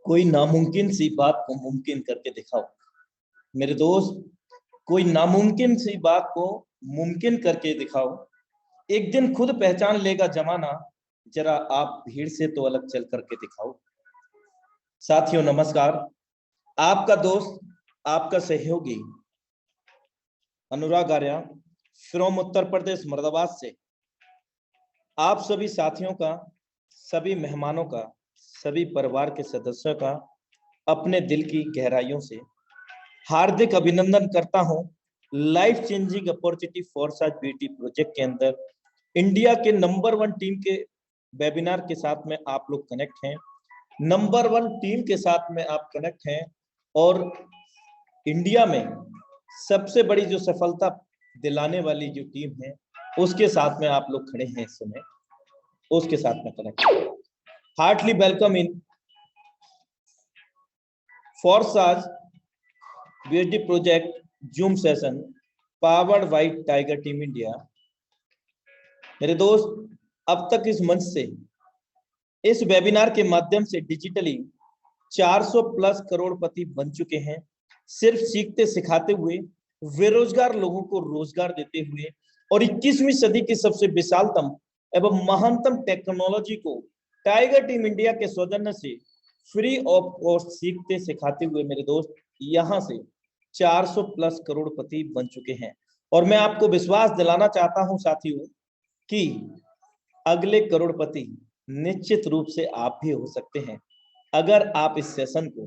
कोई नामुमकिन सी बात को मुमकिन करके दिखाओ। मेरे दोस्त, कोई नामुमकिन सी बात को मुमकिन करके दिखाओ। एक दिन खुद पहचान लेगा जमाना, जरा आप भीड़ से तो अलग चल करके दिखाओ। साथियों नमस्कार, आपका दोस्त, आपका सहयोगी अनुराग आर्या फ्रॉम उत्तर प्रदेश मुरादाबाद से आप सभी साथियों का, सभी मेहमानों का, सभी परिवार के सदस्यों का अपने दिल की गहराइयों से हार्दिक अभिनंदन करता हूं। Life changing opportunity for such beauty project के अंदर इंडिया के नंबर 1 टीम के वेबिनार के साथ में आप लोग कनेक्ट हैं। नंबर 1 टीम के साथ में आप कनेक्ट हैं और इंडिया में सबसे बड़ी जो सफलता दिलाने वाली जो टीम है उसके साथ में आप लोग खड़े हैं इस समय, उसके साथ में connect. Heartly welcome in Forsage BHD project zoom session powered by tiger team India. मेरे दोस्त, अब तक इस मंच से, इस वेबिनार के माध्यम से डिजिटली 400 प्लस करोड़पति बन चुके हैं, सिर्फ सीखते सिखाते हुए, बेरोजगार लोगों को रोजगार देते हुए और 21वीं सदी की सबसे विशालतम एवं महानतम टेक्नोलॉजी को टाइगर टीम इंडिया के सौजन्य से फ्री ऑफ कॉस्ट सीखते सिखाते हुए मेरे दोस्त यहां से 400 प्लस करोड़पति बन चुके हैं। और मैं आपको विश्वास दिलाना चाहता हूं साथियों कि अगले करोड़पति निश्चित रूप से आप भी हो सकते हैं अगर आप इस सेशन को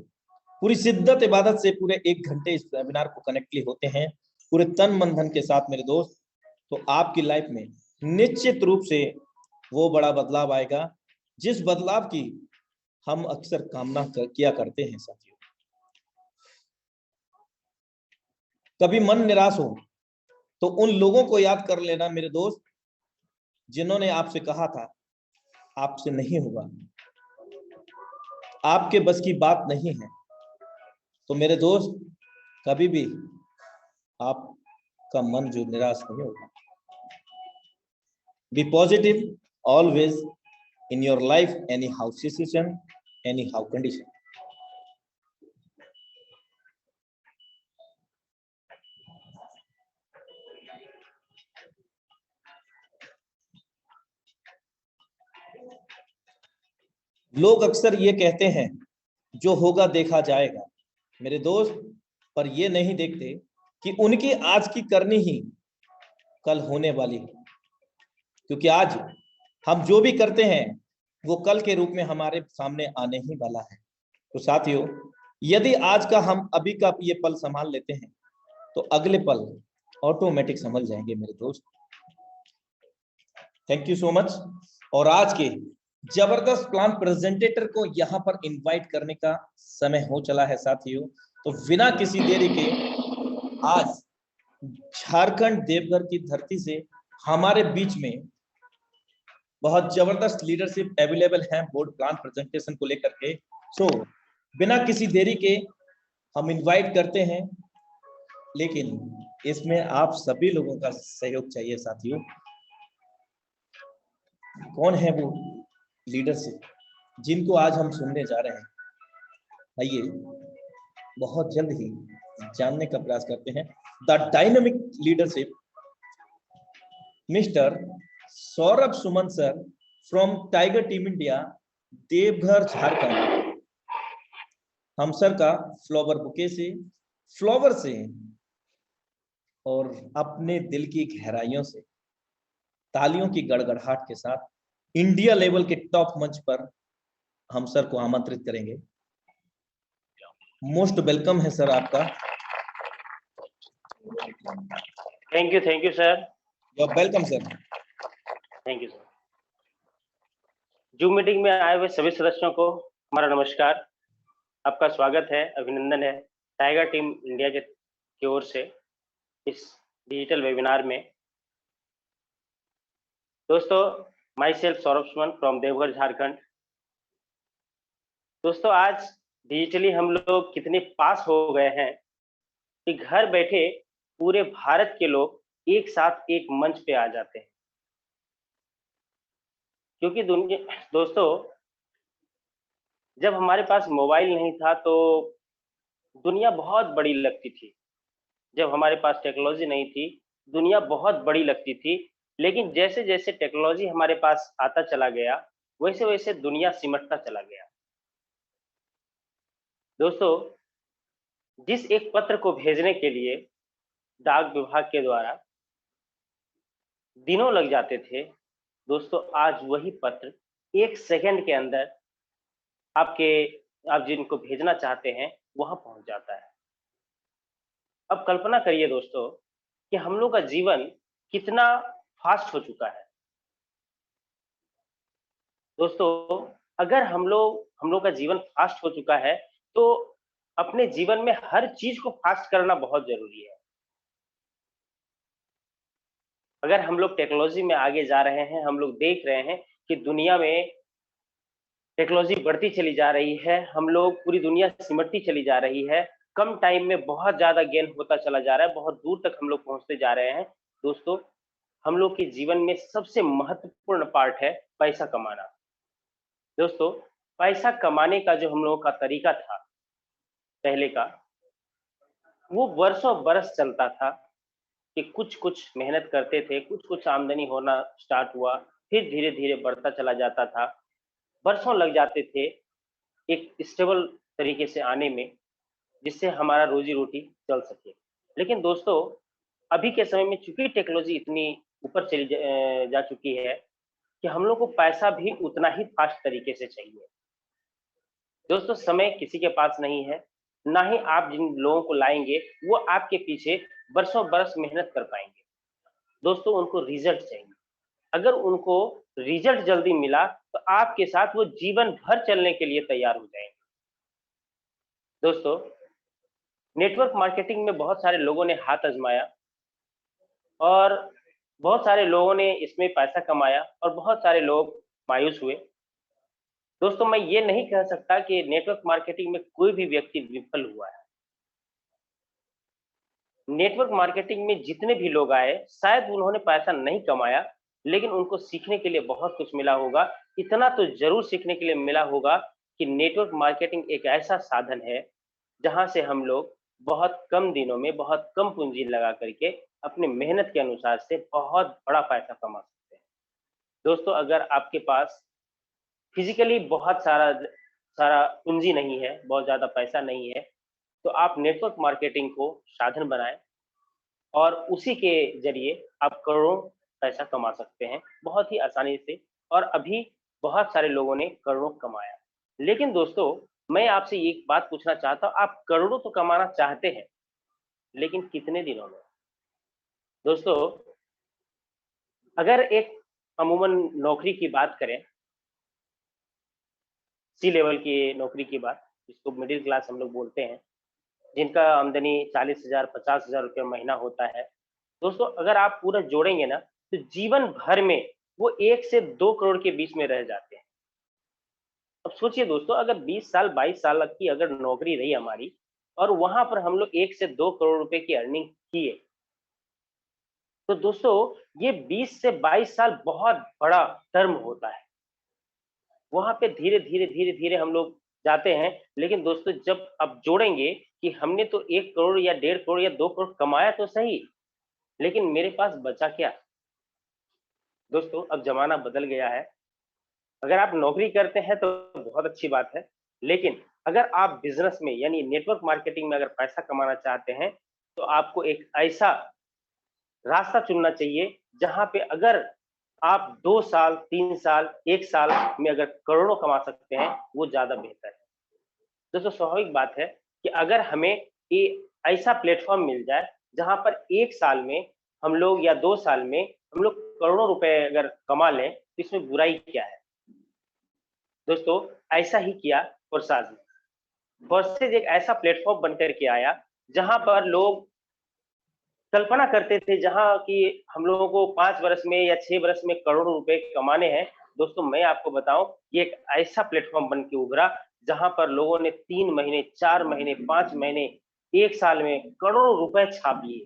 पूरी शिद्दत इबादत से पूरे 1 घंटे इस वेबिनार को कनेक्टली होते हैं पूरे तन मन धन के साथ मेरे दोस्त, तो आपकी लाइफ में निश्चित रूप से वो बड़ा बदलाव आएगा जिस बदलाव की हम अक्सर कामना किया करते हैं साथियों। कभी मन निराश हो तो उन लोगों को याद कर लेना मेरे दोस्त जिन्होंने आपसे कहा था आपसे नहीं होगा, आपके बस की बात नहीं है। तो मेरे दोस्त, कभी भी आपका मन जो निराश नहीं होगा। Be positive always in your life, any how situation, any how condition. लोग अक्सर ये कहते हैं जो होगा देखा जाएगा मेरे दोस्त, पर ये नहीं देखते कि उनकी आज की करनी ही कल होने वाली है। क्योंकि आज हम जो भी करते हैं वो कल के रूप में हमारे सामने आने ही वाला है। तो साथियों, यदि आज का हम अभी का ये पल संभाल लेते हैं तो अगले पल ऑटोमेटिक संभल जाएंगे मेरे दोस्त। Thank you so much. और आज के जबरदस्त प्लान प्रेजेंटेटर को यहाँ पर इनवाइट करने का समय हो चला है साथियों। तो बिना किसी देरी के आज झारखंड देवघर की धरती से हमारे बीच में बहुत जबरदस्त लीडरशिप अवेलेबल है बोर्ड प्लान प्रेजेंटेशन को लेकर के। सो बिना किसी देरी के हम इनवाइट करते हैं, लेकिन इसमें आप सभी लोगों का सहयोग चाहिए साथियों। कौन है वो लीडरशिप जिनको आज हम सुनने जा रहे हैं? आइए बहुत जल्द ही जानने का प्रयास करते हैं। The dynamic leadership mister Saurabh Suman sir from tiger team India, Deoghar Jharkhand. हम सर का फ्लावर बुके से, फ्लावर से और अपने दिल की गहराइयों से तालियों की गड़गड़ाहट के साथ इंडिया लेवल के टॉप मंच पर हम सर को आमंत्रित करेंगे। मोस्ट वेलकम है सर आपका। Thank you sir. You are welcome sir. Thank you sir. Zoom meeting में आए हुए सभी सदस्यों को हमारा नमस्कार। आपका स्वागत है, अभिनंदन है टाइगर टीम इंडिया की ओर से इस डिजिटल वेबिनार में। दोस्तों, my self Saurabh Suman from Deoghar Jharkhand. दोस्तों, आज डिजिटली हम लोग कितने पास हो गए हैं कि घर बैठे पूरे भारत के लोग एक साथ एक मंच पे आ जाते हैं। क्योंकि दोस्तों, जब हमारे पास मोबाइल नहीं था तो दुनिया बहुत बड़ी लगती थी। जब हमारे पास टेक्नोलॉजी नहीं थी, दुनिया बहुत बड़ी लगती थी। लेकिन जैसे-जैसे टेक्नोलॉजी हमारे पास आता चला गया, वैसे-वैसे दुनिया सिमटता चला गया। दोस्तों, जिस एक पत्र को भेजने के लिए डाक विभाग के द्वारा दिनों लग जाते थे, दोस्तों आज वही पत्र 1 सेकंड के अंदर आपके आप जिनको भेजना चाहते हैं, वहाँ पहुँच जाता है। अब कल्पना करिए दोस्तों कि हम लोग का जीवन कितना फ़ास्ट हो चुका है। दोस्तों, अगर हम लोग का जीवन फ़ास्ट हो चुका है, तो अपने जीवन में हर चीज़ को फ़ास्ट करना बहुत ज़रूरी है। अगर हम लोग टेक्नोलॉजी में आगे जा रहे हैं, हम लोग देख रहे हैं कि दुनिया में टेक्नोलॉजी बढ़ती चली जा रही है, हम लोग पूरी दुनिया सिमटती चली जा रही है, कम टाइम में बहुत ज़्यादा गेन होता चला जा रहा है, बहुत दूर तक हम लोग पहुँचते जा रहे हैं। दोस्तों, हम लोग के जीवन में सबसे महत्वपूर्ण पार्ट है पैसा कमाना। दोस्तों, पैसा कमाने का जो हम लोगों का तरीका था पहले का, वो वर्षों बरस चलता था कि कुछ-कुछ मेहनत करते थे, कुछ-कुछ आमदनी होना स्टार्ट हुआ, फिर धीरे-धीरे बढ़ता चला जाता था। बरसों लग जाते थे एक स्टेबल तरीके से आने में, जिससे हमारा रोज़ी-रोटी चल सके। लेकिन दोस्तों, अभी के समय में चूँकि टेक्नोलॉज़ी इतनी ऊपर जा चुकी है कि हम लोग को पैसा भी उतना ही फ़ास्ट तरीके से चाहिए। दोस्तों, समय किसी के पास नहीं है, ना ही आप जिन लोगों को लाएँगे, वो आपके पीछे बरसों बरस मेहनत कर पाएँगे। दोस्तों, उनको रिज़ल्ट चाहिए। अगर उनको रिज़ल्ट जल्दी मिला, तो आपके साथ वो जीवन भर चलने के लिए तैयार हो जाएँगे। दोस्तों, नेटवर्क मार्केटिंग में बहुत सारे लोगों ने हाथ आज़माया और बहुत सारे लोगों ने इसमें पैसा कमाया और बहुत सारे लोग मायूस हुए। दोस्तों, मैं ये नहीं कह सकता कि नेटवर्क मार्केटिंग में कोई भी व्यक्ति विफल हुआ है। नेटवर्क मार्केटिंग में जितने भी लोग आए, शायद उन्होंने पैसा नहीं कमाया, लेकिन उनको सीखने के लिए बहुत कुछ मिला होगा। इतना तो ज़रूर सीखने के लिए मिला होगा कि नेटवर्क मार्केटिंग एक ऐसा साधन है, जहाँ से हम लोग बहुत कम दिनों में, बहुत कम पूँजी लगा कर के अपनी मेहनत के अनुसार से बहुत बड़ा पैसा कमा सकते हैं। दोस्तों, अगर आपके पास फिज़िकली बहुत सारा सारा पूँजी नहीं है, बहुत ज़्यादा पैसा नहीं है, तो आप नेटवर्क मार्केटिंग को साधन बनाएँ और उसी के ज़रिए आप करोड़ों पैसा कमा सकते हैं, बहुत ही आसानी से और अभी बहुत सारे लोगों ने करोड़ों कमाया। लेकिन दोस्तों, मैं आपसे एक बात पूछना चाहता हूँ, आप करोड़ों तो कमाना चाहते हैं, लेकिन कितने दिनों में? दोस्तों, अगर एक अमूमन नौकरी की बात करें, सी लेवल की नौकरी की बात, जिसको मिडिल क्लास हम लोग बोलते हैं, जिनका आमदनी 40,000 ₹50,000 रुपए महीना होता है। दोस्तों, अगर आप पूरा जोड़ेंगे ना, तो जीवन भर में वो 1 से 2 करोड़ के बीच में रह जाते हैं। अब सोचिए दोस्तों, अगर 20 साल, 22 साल की अगर नौकरी रही हमारी और वहाँ पर हम लोग 1 से 2 करोड़ रुपए की अर्निंग किए, तो दोस्तों ये 20 से 22 साल बहुत बड़ा टर्म होता है। वहाँ पे धीरे-धीरे, धीरे-धीरे हम लोग जाते हैं, लेकिन दोस्तों जब आप जोड़ेंगे कि हमने तो 1 करोड़ या 1.5 करोड़ या 2 करोड़ कमाया तो सही, लेकिन मेरे पास बचा क्या? दोस्तों अब ज़माना बदल गया है। अगर आप नौकरी करते हैं तो बहुत अच्छी बात है, लेकिन अगर आप बिज़नेस में यानी नेटवर्क मार्केटिंग में अगर पैसा कमाना चाहते हैं, तो आपको एक ऐसा रास्ता चुनना चाहिए, जहाँ पे अगर आप 2 साल, 3 साल, 1 साल में अगर करोड़ों कमा सकते हैं, वो ज़्यादा बेहतर है। दोस्तों स्वाभाविक बात है कि अगर हमें ये ऐसा प्लेटफ़ॉर्म मिल जाए, जहाँ पर 1 साल में हम लोग या 2 साल में हम लोग करोड़ों रुपए अगर कमा लें, तो इसमें बुराई क्या है? दोस्तों, ऐसा ही किया फ़ोर्साज़ ने। फ़ोर्सेज़ एक ऐसा प्लेटफ़ॉर्म बन कर के आया, जहाँ पर लोग कल्पना करते थे जहाँ कि हम लोगों को 5 वर्ष में या 6 वर्ष में करोड़ों रुपए कमाने हैं। दोस्तों मैं आपको बताऊँ, ये एक ऐसा प्लेटफ़ॉर्म बन के उभरा, जहाँ पर लोगों ने 3 महीने, 4 महीने, 5 महीने, 1 साल में करोड़ों रुपए छाप लिए।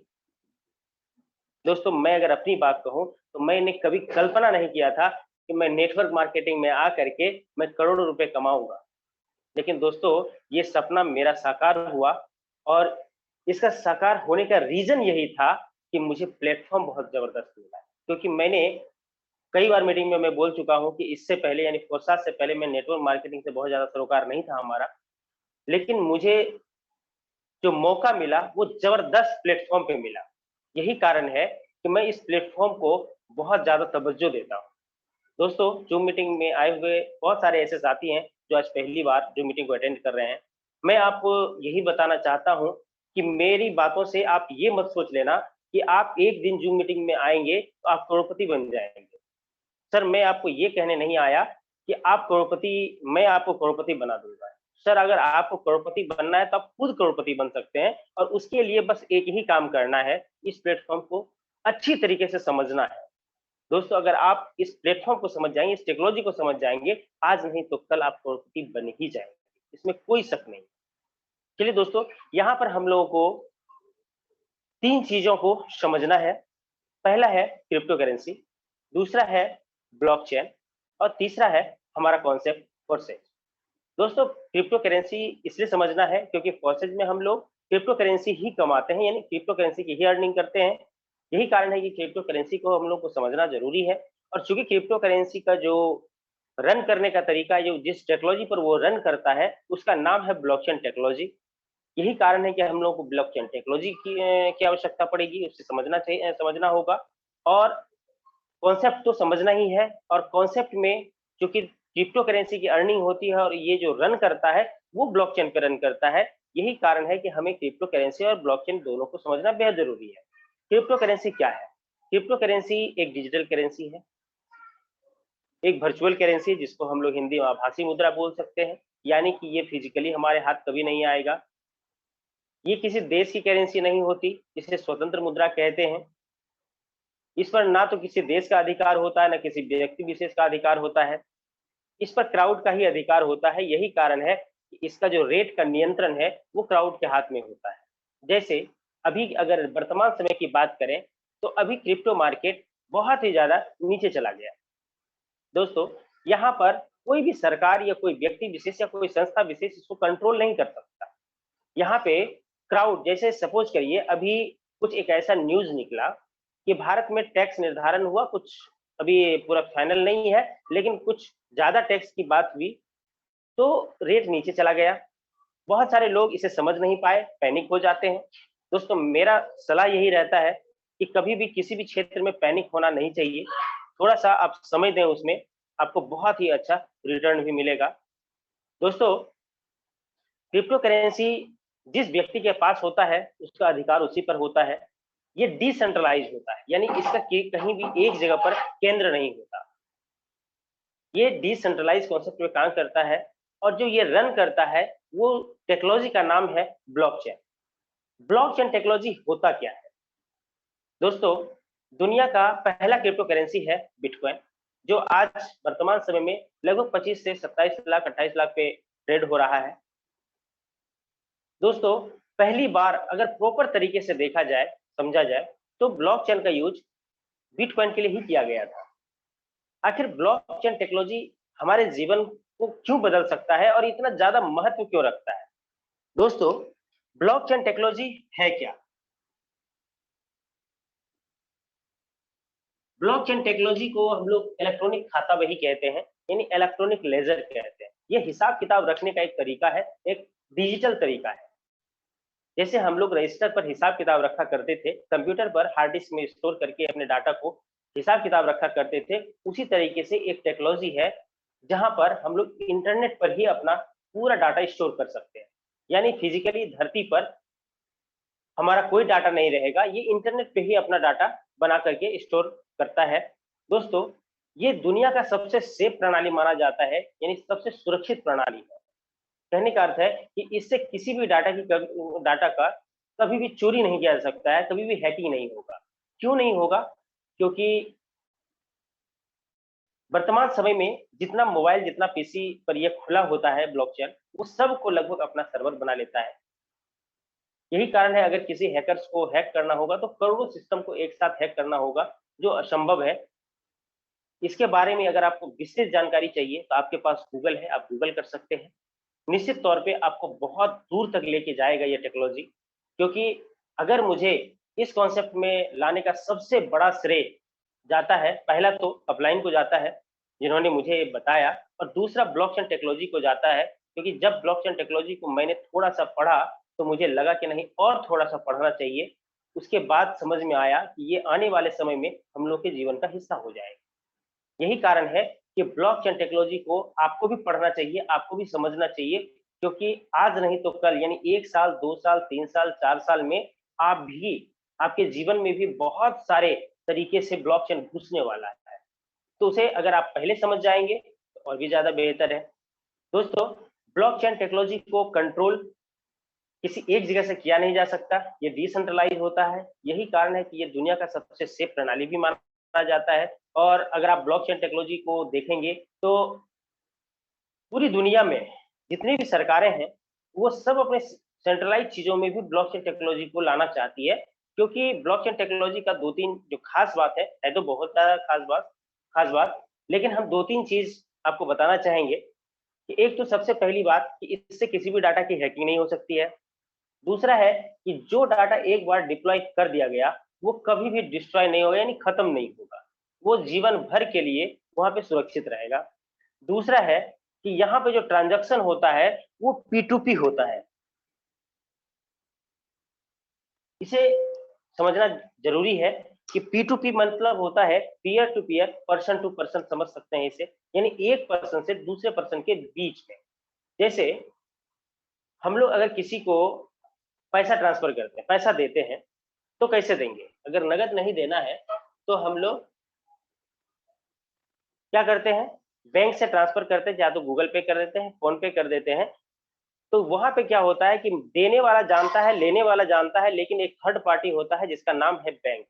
दोस्तों मैं अगर अपनी बात कहूँ, तो मैंने कभी कल्पना नहीं किया था कि मैं नेटवर्क मार्केटिंग में आ कर के मैं करोड़ों रुपए कमाऊँगा। लेकिन दोस्तों ये सपना मेरा साकार हुआ, और इसका साकार होने का रीजन यही था कि मुझे प्लेटफॉर्म बहुत जबरदस्त मिला। क्योंकि मैंने कई बार मीटिंग में मैं बोल चुका हूँ कि इससे पहले यानी फोरसात से पहले मैं नेटवर्क मार्केटिंग से बहुत ज्यादा सरोकार नहीं था हमारा, लेकिन मुझे जो मौका मिला वो जबरदस्त प्लेटफॉर्म पे मिला। यही कारण है कि मैं इस प्लेटफॉर्म को बहुत ज्यादा तवज्जो देता हूँ। दोस्तों जूम मीटिंग में आए हुए बहुत सारे ऐसे साथी हैं जो आज पहली बार जूम मीटिंग को अटेंड कर रहे हैं। मैं आपको यही बताना चाहता हूँ कि मेरी बातों से आप ये मत सोच लेना कि आप एक दिन जूम मीटिंग में आएंगे तो आप करोड़पति बन जाएंगे। सर मैं आपको ये कहने नहीं आया कि आप करोड़पति, मैं आपको करोड़पति बना दूंगा। सर अगर आपको करोड़पति बनना है तो आप खुद करोड़पति बन सकते हैं, और उसके लिए बस एक ही काम करना है, इस प्लेटफॉर्म को अच्छी तरीके से समझना है। दोस्तों अगर आप इस प्लेटफॉर्म को समझ जाएंगे, इस टेक्नोलॉजी को समझ जाएंगे, आज नहीं तो कल आप करोड़पति बन ही जाएंगे, इसमें कोई शक नहीं। चलिए दोस्तों, यहाँ पर हम लोगों को तीन चीजों को समझना है। पहला है क्रिप्टो करेंसी, दूसरा है ब्लॉकचेन, और तीसरा है हमारा कॉन्सेप्ट फोर्सेज। दोस्तों क्रिप्टो करेंसी इसलिए समझना है क्योंकि फोर्सेज में हम लोग क्रिप्टो करेंसी ही कमाते हैं, यानी क्रिप्टो करेंसी की ही अर्निंग करते हैं। यही कारण है कि क्रिप्टो करेंसी को हम लोग को समझना जरूरी है। और चूंकि क्रिप्टो करेंसी का जो रन करने का तरीका, जो जिस टेक्नोलॉजी पर वो रन करता है, उसका नाम है ब्लॉकचेन टेक्नोलॉजी। यही कारण है कि हम लोगों को ब्लॉकचेन टेक्नोलॉजी की आवश्यकता पड़ेगी, उससे समझना चाहिए, समझना होगा। और कॉन्सेप्ट तो समझना ही है, और कॉन्सेप्ट में चूंकि क्रिप्टो करेंसी की अर्निंग होती है और ये जो रन करता है वो ब्लॉकचेन पे रन करता है। यही कारण है कि हमें क्रिप्टो करेंसी और ब्लॉकचेन दोनों को समझना बेहद जरूरी है। क्रिप्टो करेंसी क्या है? क्रिप्टो करेंसी एक डिजिटल करेंसी है, एक वर्चुअल करेंसी, जिसको हम लोग हिंदी में आभासी मुद्रा बोल सकते हैं। यानी कि ये फिजिकली हमारे हाथ कभी नहीं आएगा। ये किसी देश की करेंसी नहीं होती, इसे स्वतंत्र मुद्रा कहते हैं। इस पर ना तो किसी देश का अधिकार होता है, ना किसी व्यक्ति विशेष का अधिकार होता है। इस पर क्राउड का ही अधिकार होता है। यही कारण है कि इसका जो रेट का नियंत्रण है वो क्राउड के हाथ में होता है। जैसे अभी अगर वर्तमान समय की बात करें तो अभी क्रिप्टो मार्केट बहुत ही ज्यादा नीचे चला गया। दोस्तों यहाँ पर कोई भी सरकार या कोई व्यक्ति विशेष या कोई संस्था विशेष इसको कंट्रोल नहीं कर सकता। यहाँ पे क्राउड, जैसे सपोज करिए अभी कुछ एक ऐसा न्यूज निकला कि भारत में टैक्स निर्धारण हुआ, कुछ अभी पूरा फाइनल नहीं है, लेकिन कुछ ज्यादा टैक्स की बात हुई तो रेट नीचे चला गया। बहुत सारे लोग इसे समझ नहीं पाए, पैनिक हो जाते हैं। दोस्तों मेरा सलाह यही रहता है कि कभी भी किसी भी क्षेत्र में पैनिक होना नहीं चाहिए। थोड़ा सा आप समय दें उसमें, आपको बहुत ही अच्छा रिटर्न भी मिलेगा। दोस्तों क्रिप्टो करेंसी जिस व्यक्ति के पास होता है उसका अधिकार उसी पर होता है। ये डिसेंट्रलाइज होता है, यानी इसका कहीं भी एक जगह पर केंद्र नहीं होता। ये डिसेंट्रलाइज कॉन्सेप्ट में काम करता है, और जो ये रन करता है वो टेक्नोलॉजी का नाम है ब्लॉकचेन। ब्लॉकचेन टेक्नोलॉजी होता क्या है? दोस्तों दुनिया का पहला क्रिप्टो करेंसी है बिटकॉइन, जो आज वर्तमान समय में लगभग 25 से 27 लाख 28 लाख पे ट्रेड हो रहा है। दोस्तों पहली बार अगर प्रॉपर तरीके से देखा जाए, समझा जाए, तो ब्लॉकचेन का यूज बिटकॉइन के लिए ही किया गया था। आखिर ब्लॉकचेन टेक्नोलॉजी हमारे जीवन को क्यों बदल सकता है और इतना ज्यादा महत्व क्यों रखता है? दोस्तों ब्लॉकचेन टेक्नोलॉजी है क्या? ब्लॉकचेन टेक्नोलॉजी को हम लोग इलेक्ट्रॉनिक खाता बही कहते हैं, यानी इलेक्ट्रॉनिक लेजर कहते हैं। यह हिसाब किताब रखने का एक तरीका है, एक डिजिटल तरीका है। जैसे हम लोग रजिस्टर पर हिसाब किताब रखा करते थे, कंप्यूटर पर हार्ड डिस्क में स्टोर करके अपने डाटा को हिसाब किताब रखा करते थे, उसी तरीके से एक टेक्नोलॉजी है जहां पर हम लोग इंटरनेट पर ही अपना पूरा डाटा स्टोर कर सकते हैं। यानी फिजिकली धरती पर हमारा कोई डाटा नहीं रहेगा, ये इंटरनेट पे ही अपना डाटा बना करके स्टोर करता है। दोस्तों ये दुनिया का सबसे सेफ प्रणाली माना जाता है, यानी सबसे सुरक्षित प्रणाली है। कहने का अर्थ है कि इससे किसी भी डाटा का कभी भी चोरी नहीं किया जा सकता है, कभी भी हैकिंग नहीं होगा। क्यों नहीं होगा? क्योंकि वर्तमान समय में जितना मोबाइल, जितना पीसी पर यह खुला होता है ब्लॉकचेन, वो सबको लगभग अपना सर्वर बना लेता है। यही कारण है अगर किसी हैकर्स को हैक करना होगा तो करोड़ों सिस्टम को एक साथ हैक करना होगा, जो असंभव है। इसके बारे में अगर आपको विशेष जानकारी चाहिए तो आपके पास गूगल है, आप गूगल कर सकते हैं। निश्चित तौर पे आपको बहुत दूर तक लेके जाएगा ये टेक्नोलॉजी, क्योंकि अगर मुझे इस कॉन्सेप्ट में लाने का सबसे बड़ा श्रेय जाता है, पहला तो अपलाइन को जाता है, जिन्होंने मुझे बताया, और दूसरा ब्लॉकचेन टेक्नोलॉजी को जाता है, क्योंकि जब ब्लॉकचेन टेक्नोलॉजी को मैंने थोड़ा-सा पढ़ा, तो मुझे लगा कि नहीं और थोड़ा-सा पढ़ना चाहिए। उसके बाद समझ में आया कि ये आने वाले समय में हम लोग के जीवन का हिस्सा हो जाएगा। यही कारण है कि ब्लॉकचेन टेक्नोलॉजी को आपको भी पढ़ना चाहिए, आपको भी समझना चाहिए, क्योंकि आज नहीं तो कल यानी 1 साल, 2 साल, 3 साल, 4 साल में आप भी आपके जीवन में भी बहुत सारे तरीके से ब्लॉकचेन घुसने वाला है। तो उसे अगर आप पहले समझ जाएँगे तो और भी ज़्यादा बेहतर है। दोस्तों, ब्लॉकचेन टेक्नोलॉजी को कंट्रोल किसी एक जगह से किया नहीं जा सकता, ये डिसेंट्रलाइज होता है। यही कारण है कि ये दुनिया का सबसे सेफ प्रणाली भी माना जाता है। और अगर आप ब्लॉकचेन टेक्नोलॉजी को देखेंगे तो पूरी दुनिया में जितनी भी सरकारें हैं, वो सब अपने सेंट्रलाइज चीज़ों में भी ब्लॉकचेन टेक्नोलॉजी को लाना चाहती है, क्योंकि ब्लॉकचेन टेक्नोलॉजी का 2-3 जो खास बात है तो बहुत ज़्यादा खास बात, लेकिन हम 2-3 चीज़ आपको बताना चाहेंगे कि एक तो सबसे पहली बात कि इससे किसी भी डाटा की हैकिंग नहीं हो सकती है। दूसरा है कि जो डाटा एक बार डिप्लॉय कर दिया गया, वो कभी भी डिस्ट्रॉय नहीं होगा यानी खत्म नहीं होगा। वो जीवन भर के लिए वहाँ पे सुरक्षित रहेगा। दूसरा है कि यहाँ पे जो ट्रांज़ैक्शन होता है, वो P2P होता है। इसे समझना ज़रूरी है कि P2P मतलब होता है peer to peer, person to person समझ सकते हैं इसे, यानी एक पर्सन से दूसरे पर्सन के बीच में। जैसे हम लोग अगर किसी को पैसा ट्रांसफ़र करते हैं, पैसा देते हैं, तो कैसे देंगे? अगर नकद नहीं देना है, तो हम लोग क्या करते हैं? बैंक से ट्रांसफ़र करते हैं, या तो गूगल पे कर देते हैं, फ़ोन पे कर देते हैं। तो वहाँ पे क्या होता है कि देने वाला जानता है, लेने वाला जानता है, लेकिन एक थर्ड पार्टी होता है जिसका नाम है बैंक।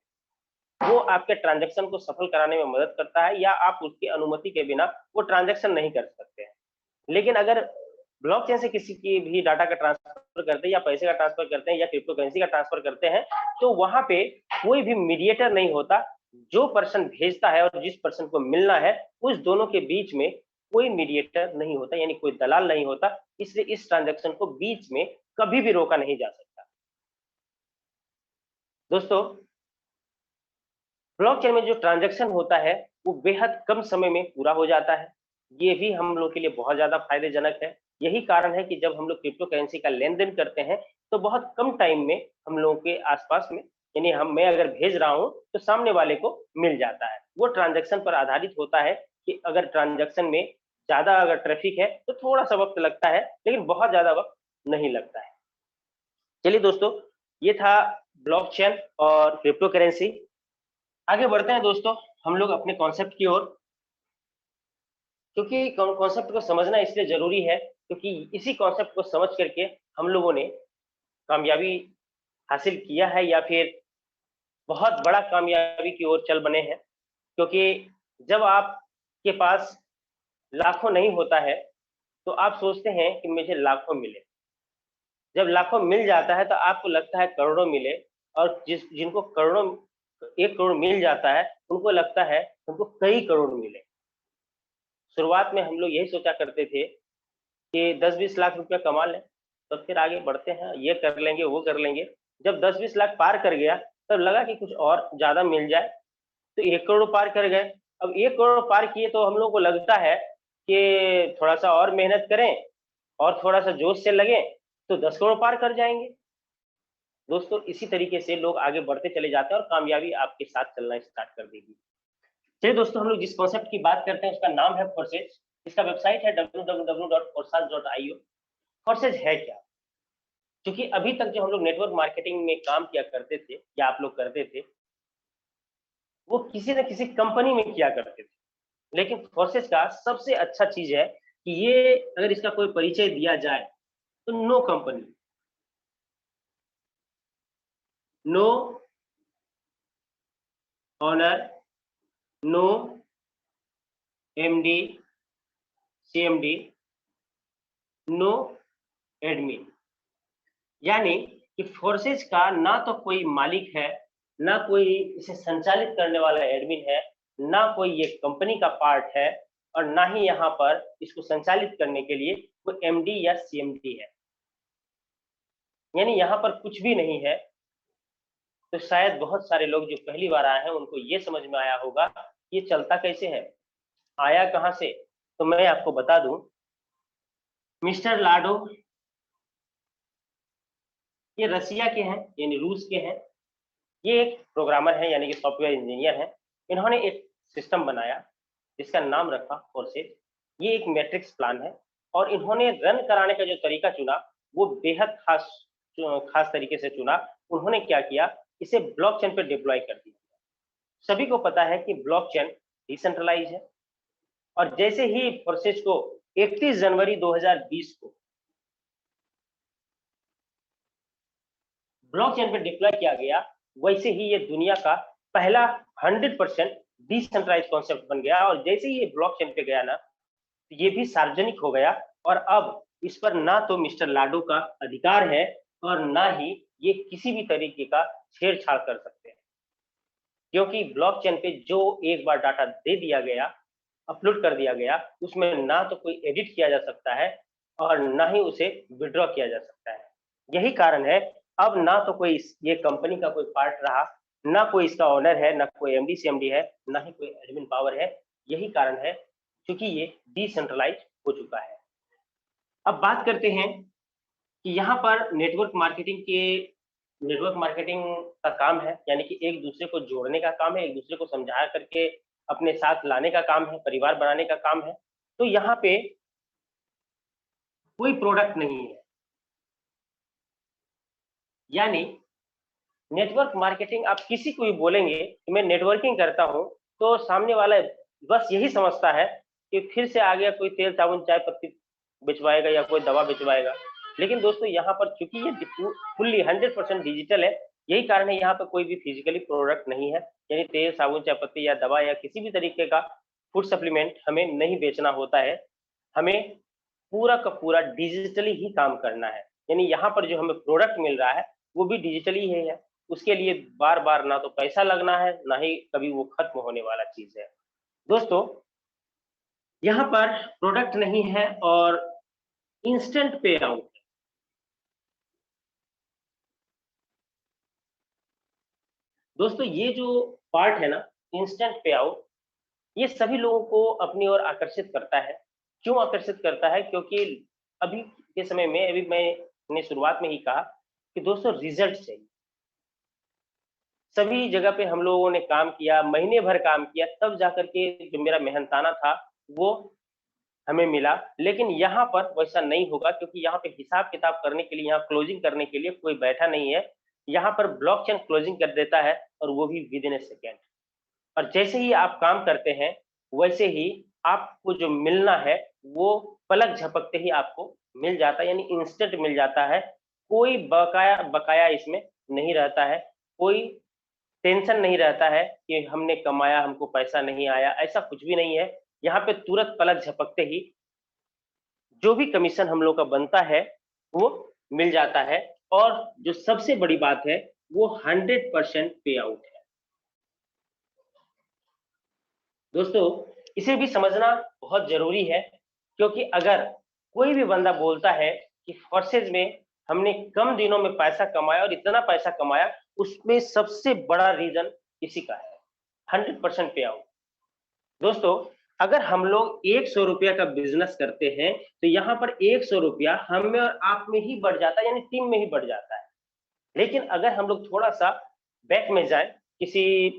वो आपके ट्रांज़ैक्शन को सफल कराने में मदद करता है, या आप उसकी अनुमति के बिना वो ट्रांज़ैक्शन नहीं कर सकते हैं। लेकिन अगर ब्लॉकचेन से किसी की भी डाटा का ट्रांसफर करते हैं, या पैसे का ट्रांसफर करते हैं, या क्रिप्टो करेंसी का ट्रांसफर करते हैं, तो वहां पे कोई भी मीडिएटर नहीं होता। जो पर्सन भेजता है और जिस पर्सन को मिलना है, उस दोनों के बीच में कोई मीडिएटर नहीं होता, यानी कोई दलाल नहीं होता। इसलिए इस ट्रांजेक्शन को बीच में कभी भी रोका नहीं जा सकता। दोस्तों, ब्लॉकचेन में जो ट्रांजैक्शन होता है, वो बेहद कम समय में पूरा हो जाता है। ये भी हम लोग के लिए बहुत ज़्यादा फ़ायदेजनक है। यही कारण है कि जब हम लोग क्रिप्टो करेंसी का लेन-देन करते हैं, तो बहुत कम टाइम में हम लोगों के आस-पास में, यानी मैं अगर भेज रहा हूँ, तो सामने वाले को मिल जाता है। वो ट्रांजैक्शन पर आधारित होता है कि अगर ट्रांजैक्शन में ज़्यादा अगर ट्रैफ़िक है, तो थोड़ा-सा वक़्त लगता है, लेकिन बहुत ज़्यादा वक़्त नहीं लगता है। चलिए दोस्तों, ये था ब्लॉकचेन और क्रिप्टो करेंसी। आगे बढ़ते हैं दोस्तों, हम लोग अपने कॉन्सेप्ट की ओर, क्योंकि कॉन्सेप्ट को समझना इसलिए ज़रूरी है, क्योंकि इसी कॉन्सेप्ट को समझ करके हम लोगों ने कामयाबी हासिल किया है, या फिर बहुत बड़ा कामयाबी की ओर चल बने हैं। क्योंकि जब आपके पास लाखों नहीं होता है, तो आप सोचते हैं कि मुझे लाखों मिले। जब लाखों मिल जाता है, तो आपको लगता है करोड़ों मिले, और जिनको करोड़ों 1 करोड़ मिल जाता है, उनको लगता है उनको कई करोड़ मिले। शुरुआत में हम लोग यही सोचा करते थे कि 10-20 लाख रुपया कमा लें, तो फिर आगे बढ़ते हैं, ये कर लेंगे, वो कर लेंगे। जब 10-20 लाख पार कर गया, तब लगा कि कुछ और ज़्यादा मिल जाए, तो 1 करोड़ पार कर गए। अब 1 करोड़ पार किए तो हम लोगों को लगता है कि थोड़ा-सा और मेहनत करें और थोड़ा-सा जोश से लगें, तो 10 करोड़ पार कर जाएँगे। दोस्तों, इसी तरीके से लोग आगे बढ़ते चले जाते हैं और कामयाबी आपके साथ चलना स्टार्ट कर देगी। चलिए दोस्तों, हम लोग जिस कॉन्सेप्ट की बात करते हैं उसका नाम है फोर्सेज। इसका वेबसाइट है www.forsage.io। फोर्सेज है क्या? क्योंकि अभी तक जो हम लोग नेटवर्क मार्केटिंग में काम किया करते थे, या आप लोग करते थे, वो किसी न किसी कंपनी में किया करते थे। लेकिन फोर्सेज का सबसे अच्छा चीज़ है कि ये अगर इसका कोई परिचय दिया जाए, तो no company, no owner, no MD, CMD, no admin. यानी कि फोर्सेज का ना तो कोई मालिक है, ना कोई इसे संचालित करने वाला एडमिन है, ना कोई ये कंपनी का पार्ट है, और ना ही यहाँ पर इसको संचालित करने के लिए कोई एमडी या सीएमडी है, यानी यहाँ पर कुछ भी नहीं है। तो शायद बहुत सारे लोग जो पहली बार आए हैं उनको ये समझ में आया होगा ये चलता कैसे है, आया कहाँ से। तो मैं आपको बता दूं, मिस्टर लाडो ये रसिया के हैं, यानी रूस के हैं। ये एक प्रोग्रामर है, यानी कि सॉफ्टवेयर इंजीनियर है। इन्होंने एक सिस्टम बनाया जिसका नाम रखा फोर्सेज। ये एक मैट्रिक्स प्लान है और इन्होंने रन कराने का जो तरीका चुना वो बेहद खास तरीके से चुना। उन्होंने क्या किया, इसे ब्लॉकचेन पे डिप्लॉय कर दिया। सभी को पता है कि ब्लॉकचेन डिसेंट्रलाइज है और जैसे ही फोर्सेज को 31 जनवरी 2020 को ब्लॉकचेन पे डिप्लॉय किया गया, वैसे ही ये दुनिया का पहला 100% डिसेंट्रलाइज कॉन्सेप्ट बन गया। और जैसे ही ये ब्लॉकचेन पे गया ना, तो ये भी सार्वजनिक हो गया और अब इस पर ना तो मिस्टर लाडो का अधिकार है और ना ही ये किसी भी तरीके का छेड़छाड़ कर सकते हैं, क्योंकि ब्लॉकचेन पे जो एक बार डाटा दे दिया गया, अपलोड कर दिया गया, उसमें ना तो कोई एडिट किया जा सकता है और ना ही उसे विड्रॉ किया जा सकता है। यही कारण है अब ना तो कोई ये कंपनी का कोई पार्ट रहा, ना कोई इसका ओनर है, ना कोई एमडी सीएमडी है, ना ही कोई एडमिन पावर है। यही कारण है क्योंकि ये डिसेंट्रलाइज हो चुका है। अब बात करते हैं कि यहाँ पर नेटवर्क मार्केटिंग का काम है, यानी कि एक दूसरे को जोड़ने का काम है, एक दूसरे को समझा करके अपने साथ लाने का काम है, परिवार बनाने का काम है। तो यहाँ पे कोई प्रोडक्ट नहीं है, यानी नेटवर्क मार्केटिंग आप किसी को भी बोलेंगे कि मैं नेटवर्किंग करता हूं, तो सामने वाला बस यही समझता है कि फिर से आ गया कोई तेल साबुन चाय पत्ती बेचवाएगा या कोई दवा बेचवाएगा। लेकिन दोस्तों यहाँ पर चूंकि ये फुल्ली 100% डिजिटल है, यही कारण है यहाँ पर कोई भी फिजिकली प्रोडक्ट नहीं है, यानी तेल साबुन चाय पत्ती या दवा या किसी भी तरीके का फूड सप्लीमेंट हमें नहीं बेचना होता है। हमें पूरा का पूरा डिजिटली ही काम करना है, यानी यहाँ पर जो हमें प्रोडक्ट मिल रहा है वो भी डिजिटली ही है। उसके लिए बार बार ना तो पैसा लगना है, ना ही कभी वो खत्म होने वाला चीज है। दोस्तों यहाँ पर प्रोडक्ट नहीं है और इंस्टेंट पे आउट। दोस्तों ये जो पार्ट है ना, इंस्टेंट पे आउट, ये सभी लोगों को अपनी ओर आकर्षित करता है। क्यों आकर्षित करता है? क्योंकि अभी के समय में, अभी मैंने शुरुआत में ही कहा कि दोस्तों रिजल्ट चाहिए। सभी जगह पे हम लोगों ने काम किया, महीने भर काम किया, तब जाकर के जो मेरा मेहनताना था वो हमें मिला। लेकिन यहाँ पर वैसा नहीं होगा, क्योंकि यहाँ पे हिसाब किताब करने के लिए, यहाँ क्लोजिंग करने के लिए कोई बैठा नहीं है। यहाँ पर ब्लॉकचेन क्लोजिंग कर देता है और वो भी विद इन ए सेकेंड। और जैसे ही आप काम करते हैं वैसे ही आपको जो मिलना है वो पलक झपकते ही आपको मिल जाता है, यानी इंस्टेंट मिल जाता है। कोई बकाया बकाया इसमें नहीं रहता है, कोई टेंशन नहीं रहता है कि हमने कमाया हमको पैसा नहीं आया, ऐसा कुछ भी नहीं है। यहाँ पे तुरंत पलक झपकते ही जो भी कमीशन हम लोग का बनता है वो मिल जाता है। और जो सबसे बड़ी बात है वो 100% पे आउट है। दोस्तों इसे भी समझना बहुत जरूरी है, क्योंकि अगर कोई भी बंदा बोलता है कि फोर्सेज में हमने कम दिनों में पैसा कमाया और इतना पैसा कमाया, उसमें सबसे बड़ा रीजन इसी का है, 100% पे आउट। दोस्तों अगर हम लोग 100 रुपया का बिजनेस करते हैं तो यहाँ पर 100 रुपया हम में और आप में ही बढ़ जाता है, यानी टीम में ही बढ़ जाता है। लेकिन अगर हम लोग थोड़ा सा बैक में जाए, किसी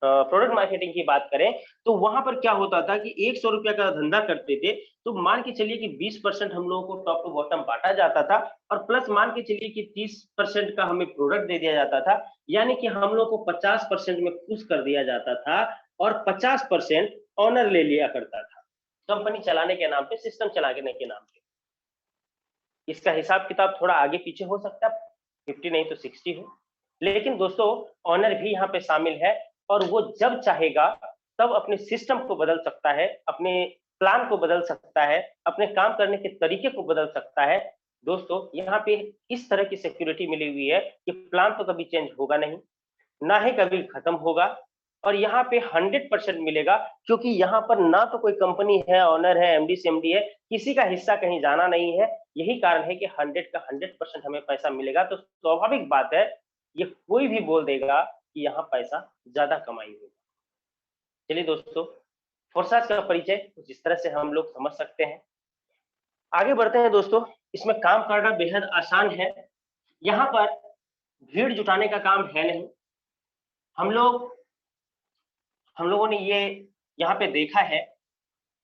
प्रोडक्ट मार्केटिंग की बात करें, तो वहां पर क्या होता था कि 100 रुपया का धंधा करते थे तो मान के चलिए कि 20% हम लोगों को टॉप टू बॉटम बांटा जाता था और प्लस मान के चलिए कि 30% का हमें प्रोडक्ट दे दिया जाता था, यानी कि हम लोग को 50% में खुश कर दिया जाता था और 50% ऑनर ले लिया करता था, कंपनी चलाने के नाम पे, सिस्टम चलाने के नाम पे। इसका हिसाब किताब थोड़ा आगे पीछे हो सकता है, 50 नहीं तो 60 हो। लेकिन दोस्तों ऑनर भी यहाँ पे शामिल है और वो जब चाहेगा तब अपने सिस्टम को बदल सकता है, अपने प्लान को बदल सकता है, अपने काम करने के तरीके को बदल सकता है। दोस्तों यहाँ पे इस तरह की सिक्योरिटी मिली हुई है कि प्लान तो कभी चेंज होगा नहीं, ना ही कभी खत्म होगा और यहाँ पे 100% मिलेगा, क्योंकि यहाँ पर ना तो कोई कंपनी है, ऑनर है, एमडी सीएमडी है, किसी का हिस्सा कहीं जाना नहीं है। यही कारण है कि 100 का 100% हमें पैसा मिलेगा। तो स्वाभाविक बात है, ये कोई भी बोल देगा कि यहाँ पैसा ज्यादा कमाई होगी। चलिए दोस्तों, फोर्साज का परिचय कुछ इस तरह से हम लोग समझ सकते हैं। आगे बढ़ते हैं दोस्तों। इसमें काम करना बेहद आसान है। यहाँ पर भीड़ जुटाने का काम है नहीं। हम लोगों ने ये यहाँ पे देखा है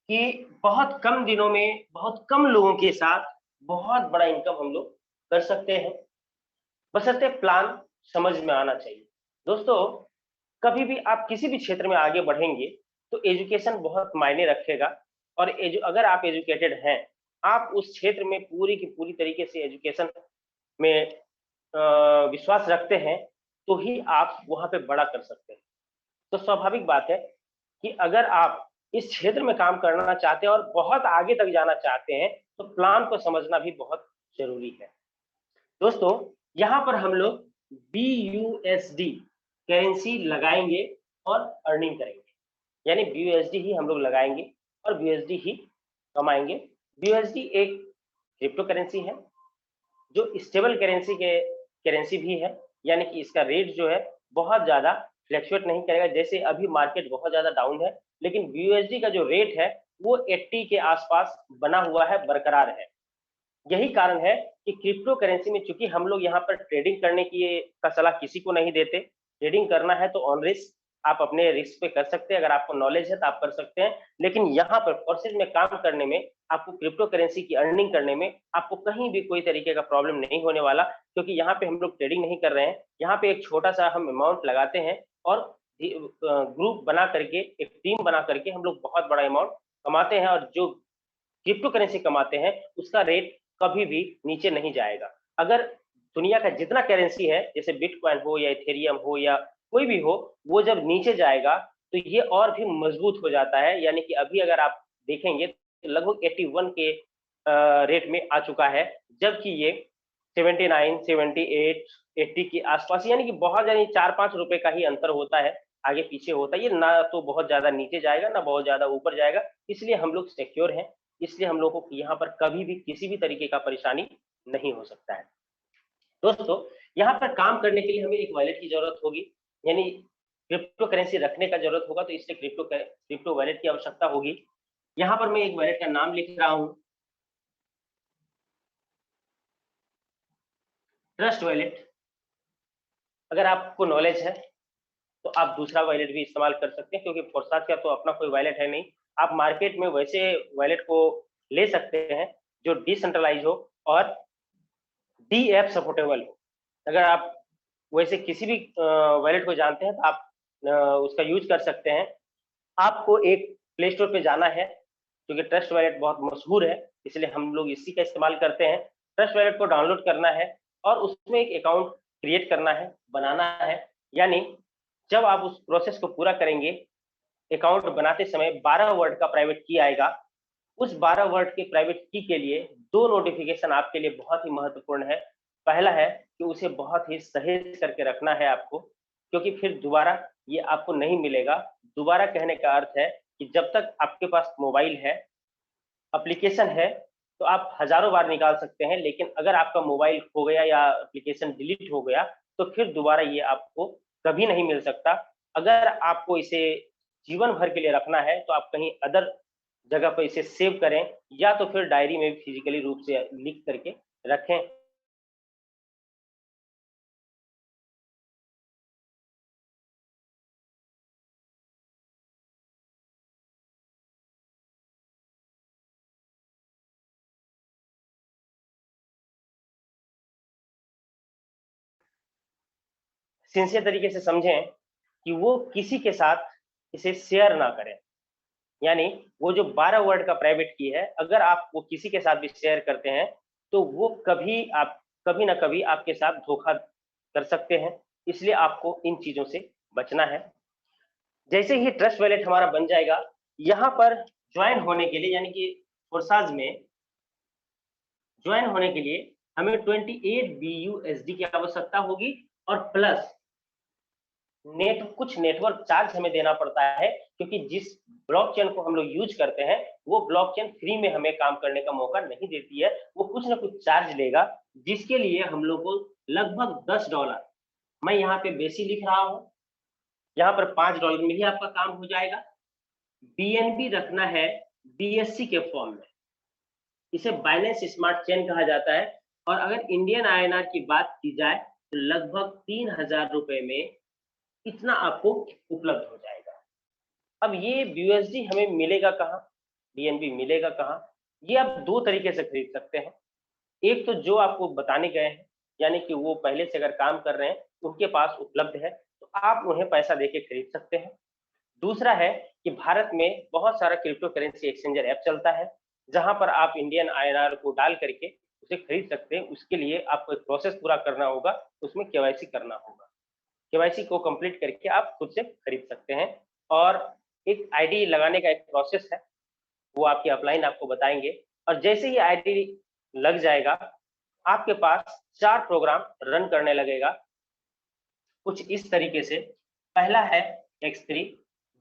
कि बहुत कम दिनों में बहुत कम लोगों के साथ बहुत बड़ा इनकम हम लोग कर सकते हैं, बशर्ते प्लान समझ में आना चाहिए। दोस्तों, कभी भी आप किसी भी क्षेत्र में आगे बढ़ेंगे तो एजुकेशन बहुत मायने रखेगा। और अगर आप एजुकेटेड हैं, आप उस क्षेत्र में पूरी की पूरी तरीके से एजुकेशन में विश्वास रखते हैं, तो ही आप वहां पे बड़ा कर सकते हैं। तो स्वाभाविक बात है कि अगर आप इस क्षेत्र में काम करना चाहते हैं और बहुत आगे तक जाना चाहते हैं, तो प्लान को समझना भी बहुत जरूरी है। दोस्तों, यहाँ पर हम लोग BUSD करेंसी लगाएंगे और अर्निंग करेंगे, यानी BUSD ही हम लोग लगाएंगे और BUSD ही कमाएंगे। BUSD एक क्रिप्टो करेंसी है जो स्टेबल करेंसी भी है, यानी कि इसका रेट जो है बहुत ज्यादा फ्लैक्चुएट नहीं करेगा। जैसे अभी मार्केट बहुत ज्यादा डाउन है, लेकिन BUSD का जो रेट है वो 80 के आसपास बना हुआ है, बरकरार है। यही कारण है कि क्रिप्टो करेंसी में, चूंकि हम लोग यहाँ पर ट्रेडिंग करने की का सलाह किसी को नहीं देते। ट्रेडिंग करना है तो ऑन रिस्क, आप अपने रिस्क पे कर सकते हैं। अगर आपको नॉलेज है तो आप कर सकते हैं, लेकिन यहाँ पर प्रोसेस में काम करने में, आपको क्रिप्टो करेंसी की अर्निंग करने में आपको कहीं भी कोई तरीके का प्रॉब्लम नहीं होने वाला, क्योंकि यहाँ पे हम लोग ट्रेडिंग नहीं कर रहे हैं। यहाँ पे एक छोटा सा हम अमाउंट लगाते हैं और ग्रुप बना करके, एक टीम बना करके हम लोग बहुत बड़ा अमाउंट कमाते हैं। और जो क्रिप्टो करेंसी कमाते हैं उसका रेट कभी भी नीचे नहीं जाएगा। अगर दुनिया का जितना करेंसी है, जैसे बिटकॉइन हो या इथेरियम हो या कोई भी हो, वो जब नीचे जाएगा तो ये और भी मजबूत हो जाता है। यानी कि अभी अगर आप देखेंगे तो लगभग 81 के रेट में आ चुका है, जबकि ये 79, 78, 80 के आसपास, यानी कि बहुत, यानी 4-5 रुपए का ही अंतर होता है, आगे पीछे होता है। ये ना तो बहुत ज्यादा नीचे जाएगा ना बहुत ज्यादा ऊपर जाएगा, इसलिए हम लोग सिक्योर हैं। इसलिए हम लोगों को यहाँ पर कभी भी किसी भी तरीके का परेशानी नहीं हो सकता है। दोस्तों, यहाँ पर काम करने के लिए हमें एक वॉलेट की जरूरत होगी, यानी क्रिप्टो करेंसी रखने का जरूरत होगा, तो इसलिए क्रिप्टो वॉलेट की आवश्यकता होगी। यहाँ पर मैं एक वॉलेट का नाम लिख रहा हूँ, ट्रस्ट वॉलेट। अगर आपको नॉलेज है तो आप दूसरा वॉलेट भी इस्तेमाल कर सकते हैं, क्योंकि फोर्साज का तो अपना कोई वॉलेट है नहीं। आप मार्केट में वैसे वॉलेट को ले सकते हैं जो डिसेंट्रलाइज हो और DApp सपोर्टेबल हो। अगर आप वैसे किसी भी वॉलेट को जानते हैं तो आप उसका यूज कर सकते हैं। आपको एक प्ले स्टोर पे जाना है, क्योंकि ट्रस्ट वॉलेट बहुत मशहूर है, इसलिए हम लोग इसी का इस्तेमाल करते हैं। ट्रस्ट वॉलेट को डाउनलोड करना है और उसमें एक अकाउंट क्रिएट करना है, बनाना है। यानी जब आप उस प्रोसेस को पूरा करेंगे, अकाउंट बनाते समय 12 वर्ड का प्राइवेट की आएगा। उस 12 वर्ड के प्राइवेट की के लिए 2 नोटिफिकेशन आपके लिए बहुत ही महत्वपूर्ण है। पहला है कि उसे बहुत ही सहेज करके रखना है आपको, क्योंकि फिर दोबारा ये आपको नहीं मिलेगा। दोबारा कहने का अर्थ है कि जब तक आपके पास मोबाइल है, एप्लीकेशन है, तो आप हजारों बार निकाल सकते हैं, लेकिन अगर आपका मोबाइल खो गया या एप्लीकेशन डिलीट हो गया, तो फिर दोबारा ये आपको कभी नहीं मिल सकता। अगर आपको इसे जीवन भर के लिए रखना है तो आप कहीं अदर जगह पर इसे सेव करें, या तो फिर डायरी में फिजिकली रूप से लिख करके रखें। सिंसियर तरीके से समझें कि वो किसी के साथ इसे शेयर ना करें। यानी वो जो 12 वर्ड का प्राइवेट की है, अगर आप वो किसी के साथ भी शेयर करते हैं तो वो कभी ना कभी आपके साथ धोखा कर सकते हैं। इसलिए आपको इन चीजों से बचना है। जैसे ही ट्रस्ट वॉलेट हमारा बन जाएगा, यहाँ पर ज्वाइन होने के लिए, यानी कि फोर्साज में ज्वाइन होने के लिए हमें 28 BUSD की आवश्यकता होगी और प्लस कुछ नेटवर्क चार्ज हमें देना पड़ता है, क्योंकि जिस ब्लॉकचेन को हम लोग यूज करते हैं वो ब्लॉकचेन फ्री में हमें काम करने का मौका नहीं देती है, वो कुछ ना कुछ चार्ज लेगा, जिसके लिए हम लोग को लगभग $10, मैं यहाँ पे बेसी लिख रहा हूँ, यहाँ पर $5 में ही आपका काम हो जाएगा। बीएनबी रखना है बीएससी के फॉर्म में, इसे बाइनेंस स्मार्ट चेन कहा जाता है। और अगर इंडियन आईएनआर की बात की जाए तो लगभग 3000 रुपए में इतना आपको उपलब्ध हो जाएगा। अब ये यूएसडी हमें मिलेगा कहाँ, बीएनबी मिलेगा कहाँ? ये आप दो तरीके से खरीद सकते हैं। एक तो जो आपको बताने गए हैं, यानी कि वो पहले से अगर काम कर रहे हैं उनके पास उपलब्ध है, तो आप उन्हें पैसा देके खरीद सकते हैं। दूसरा है कि भारत में बहुत सारा क्रिप्टो करेंसी एक्सचेंजर ऐप चलता है, जहां पर आप इंडियन आईएनआर को डाल करके उसे खरीद सकते हैं। उसके लिए आपको एक प्रोसेस पूरा करना होगा, उसमें केवाईसी करना होगा। केवाईसी को कंप्लीट करके आप खुद से खरीद सकते हैं। और एक आईडी लगाने का एक प्रोसेस है, वो आपके अपलाइन आपको बताएंगे। और जैसे ही आईडी लग जाएगा, आपके पास 4 प्रोग्राम रन करने लगेगा, कुछ इस तरीके से। पहला है X3,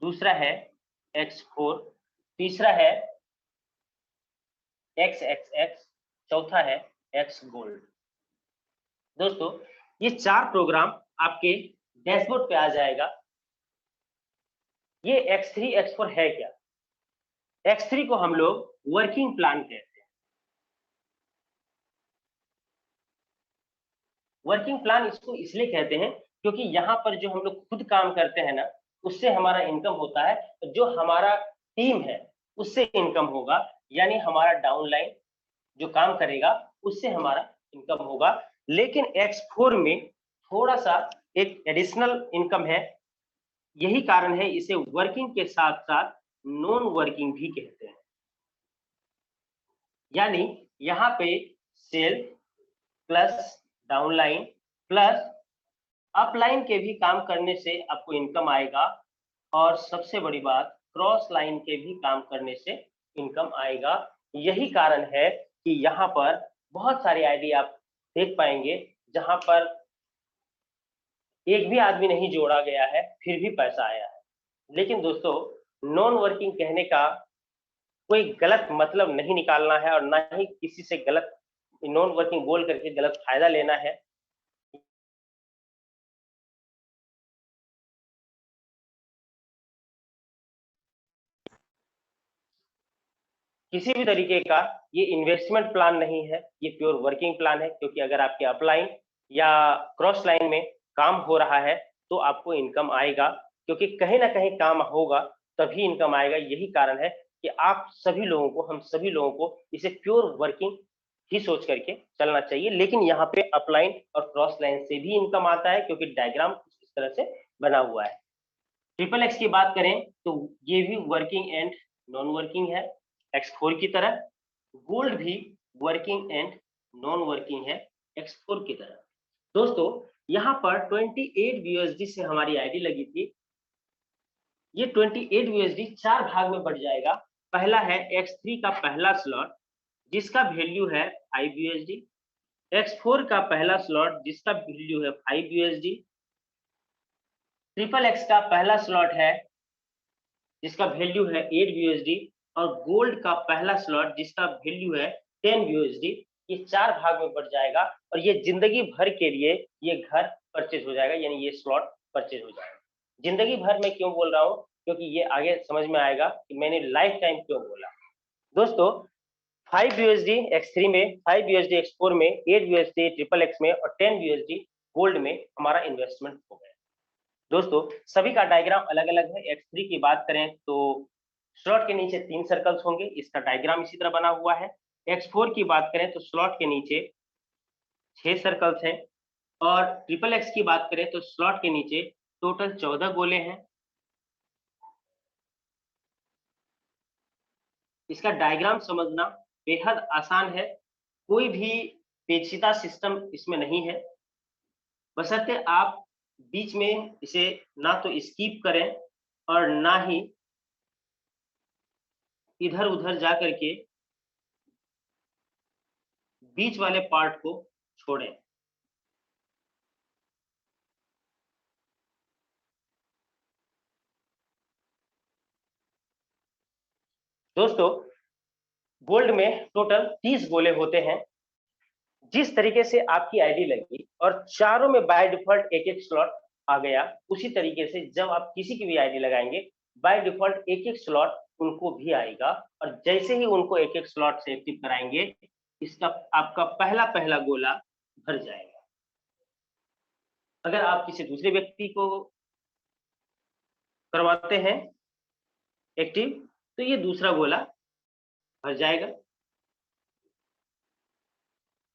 दूसरा है X4, तीसरा है XXX, चौथा है X गोल्ड। दोस्तों, ये 4 प्रोग्राम आपके डैशबोर्ड पे आ जाएगा। ये X3 X4 है क्या? X3 को हम लोग वर्किंग प्लान कहते हैं। वर्किंग प्लान इसको इसलिए कहते हैं क्योंकि यहाँ पर जो हम लोग खुद काम करते हैं ना, उससे हमारा इनकम होता है, जो हमारा टीम है उससे इनकम होगा, यानी हमारा डाउनलाइन जो काम करेगा उससे हमारा इनकम होगा। लेकिन X4 में थोड़ा सा एक एडिशनल इनकम है, यही कारण है इसे वर्किंग के साथ साथ नॉन वर्किंग भी कहते हैं। यानी यहाँ पे sale plus downline plus upline के भी काम करने से आपको इनकम आएगा, और सबसे बड़ी बात क्रॉस लाइन के भी काम करने से इनकम आएगा। यही कारण है कि यहाँ पर बहुत सारी आईडी आप देख पाएंगे जहां पर एक भी आदमी नहीं जोड़ा गया है फिर भी पैसा आया है। लेकिन दोस्तों, नॉन वर्किंग कहने का कोई गलत मतलब नहीं निकालना है, और ना ही किसी से गलत नॉन वर्किंग बोल करके गलत फायदा लेना है। किसी भी तरीके का ये इन्वेस्टमेंट प्लान नहीं है, ये प्योर वर्किंग प्लान है। क्योंकि अगर आपके अपलाइन या क्रॉस लाइन में काम हो रहा है तो आपको इनकम आएगा, क्योंकि कहीं ना कहीं काम होगा तभी इनकम आएगा। यही कारण है कि आप सभी लोगों को, हम सभी लोगों को इसे प्योर वर्किंग ही सोच करके चलना चाहिए। लेकिन यहाँ पे अपलाइन और क्रॉस लाइन से भी इनकम आता है, क्योंकि डायग्राम इस तरह से बना हुआ है। ट्रिपल एक्स की बात करें तो ये भी वर्किंग एंड नॉन वर्किंग है X4 की तरह। गोल्ड भी वर्किंग एंड नॉन वर्किंग है X4 की तरह। दोस्तों, यहाँ पर 28 USD से हमारी आईडी लगी थी। ये 28 USD 4 भाग में बढ़ जाएगा। पहला है X3 का पहला स्लॉट जिसका वैल्यू है 5 USD, X4 का पहला स्लॉट जिसका वैल्यू है 5 USD, ट्रिपल एक्स का पहला स्लॉट है जिसका वैल्यू है 8 USD, और गोल्ड का पहला स्लॉट जिसका वैल्यू है 10 USD। ये 4 भाग में बढ़ जाएगा, और ये जिंदगी भर के लिए ये घर परचेज हो जाएगा, यानी ये स्लॉट परचेज हो जाएगा। जिंदगी भर में क्यों बोल रहा हूँ, क्योंकि ये आगे समझ में आएगा कि मैंने लाइफ टाइम क्यों बोला। दोस्तों, 5 USD X3 में, 5 USD X4 में, 8 USD ट्रिपल एक्स में और 10 USD गोल्ड में हमारा इन्वेस्टमेंट हो गया। दोस्तों, सभी का डायग्राम अलग अलग है। X3 की बात करें तो स्लॉट के नीचे 3 सर्कल्स होंगे, इसका डायग्राम इसी तरह बना हुआ है। X4 की बात करें तो स्लॉट के नीचे 6 सर्कल्स हैं, और ट्रिपल एक्स की बात करें तो स्लॉट के नीचे टोटल 14 गोले हैं। इसका डायग्राम समझना बेहद आसान है, कोई भी पेचीदा सिस्टम इसमें नहीं है, बशर्ते आप बीच में इसे ना तो स्किप करें और ना ही इधर उधर जा करके बीच वाले पार्ट को छोड़ें। दोस्तों गोल्ड में टोटल 30 गोले होते हैं। जिस तरीके से आपकी आईडी लगी और चारों में बाय डिफॉल्ट एक एक स्लॉट आ गया, उसी तरीके से जब आप किसी की भी आईडी लगाएंगे बाय डिफॉल्ट एक एक स्लॉट उनको भी आएगा। और जैसे ही उनको एक एक स्लॉट से एक्टिव कराएंगे, इसका आपका पहला पहला गोला भर जाएगा। अगर आप किसी दूसरे व्यक्ति को करवाते हैं एक्टिव, तो ये दूसरा गोला भर जाएगा।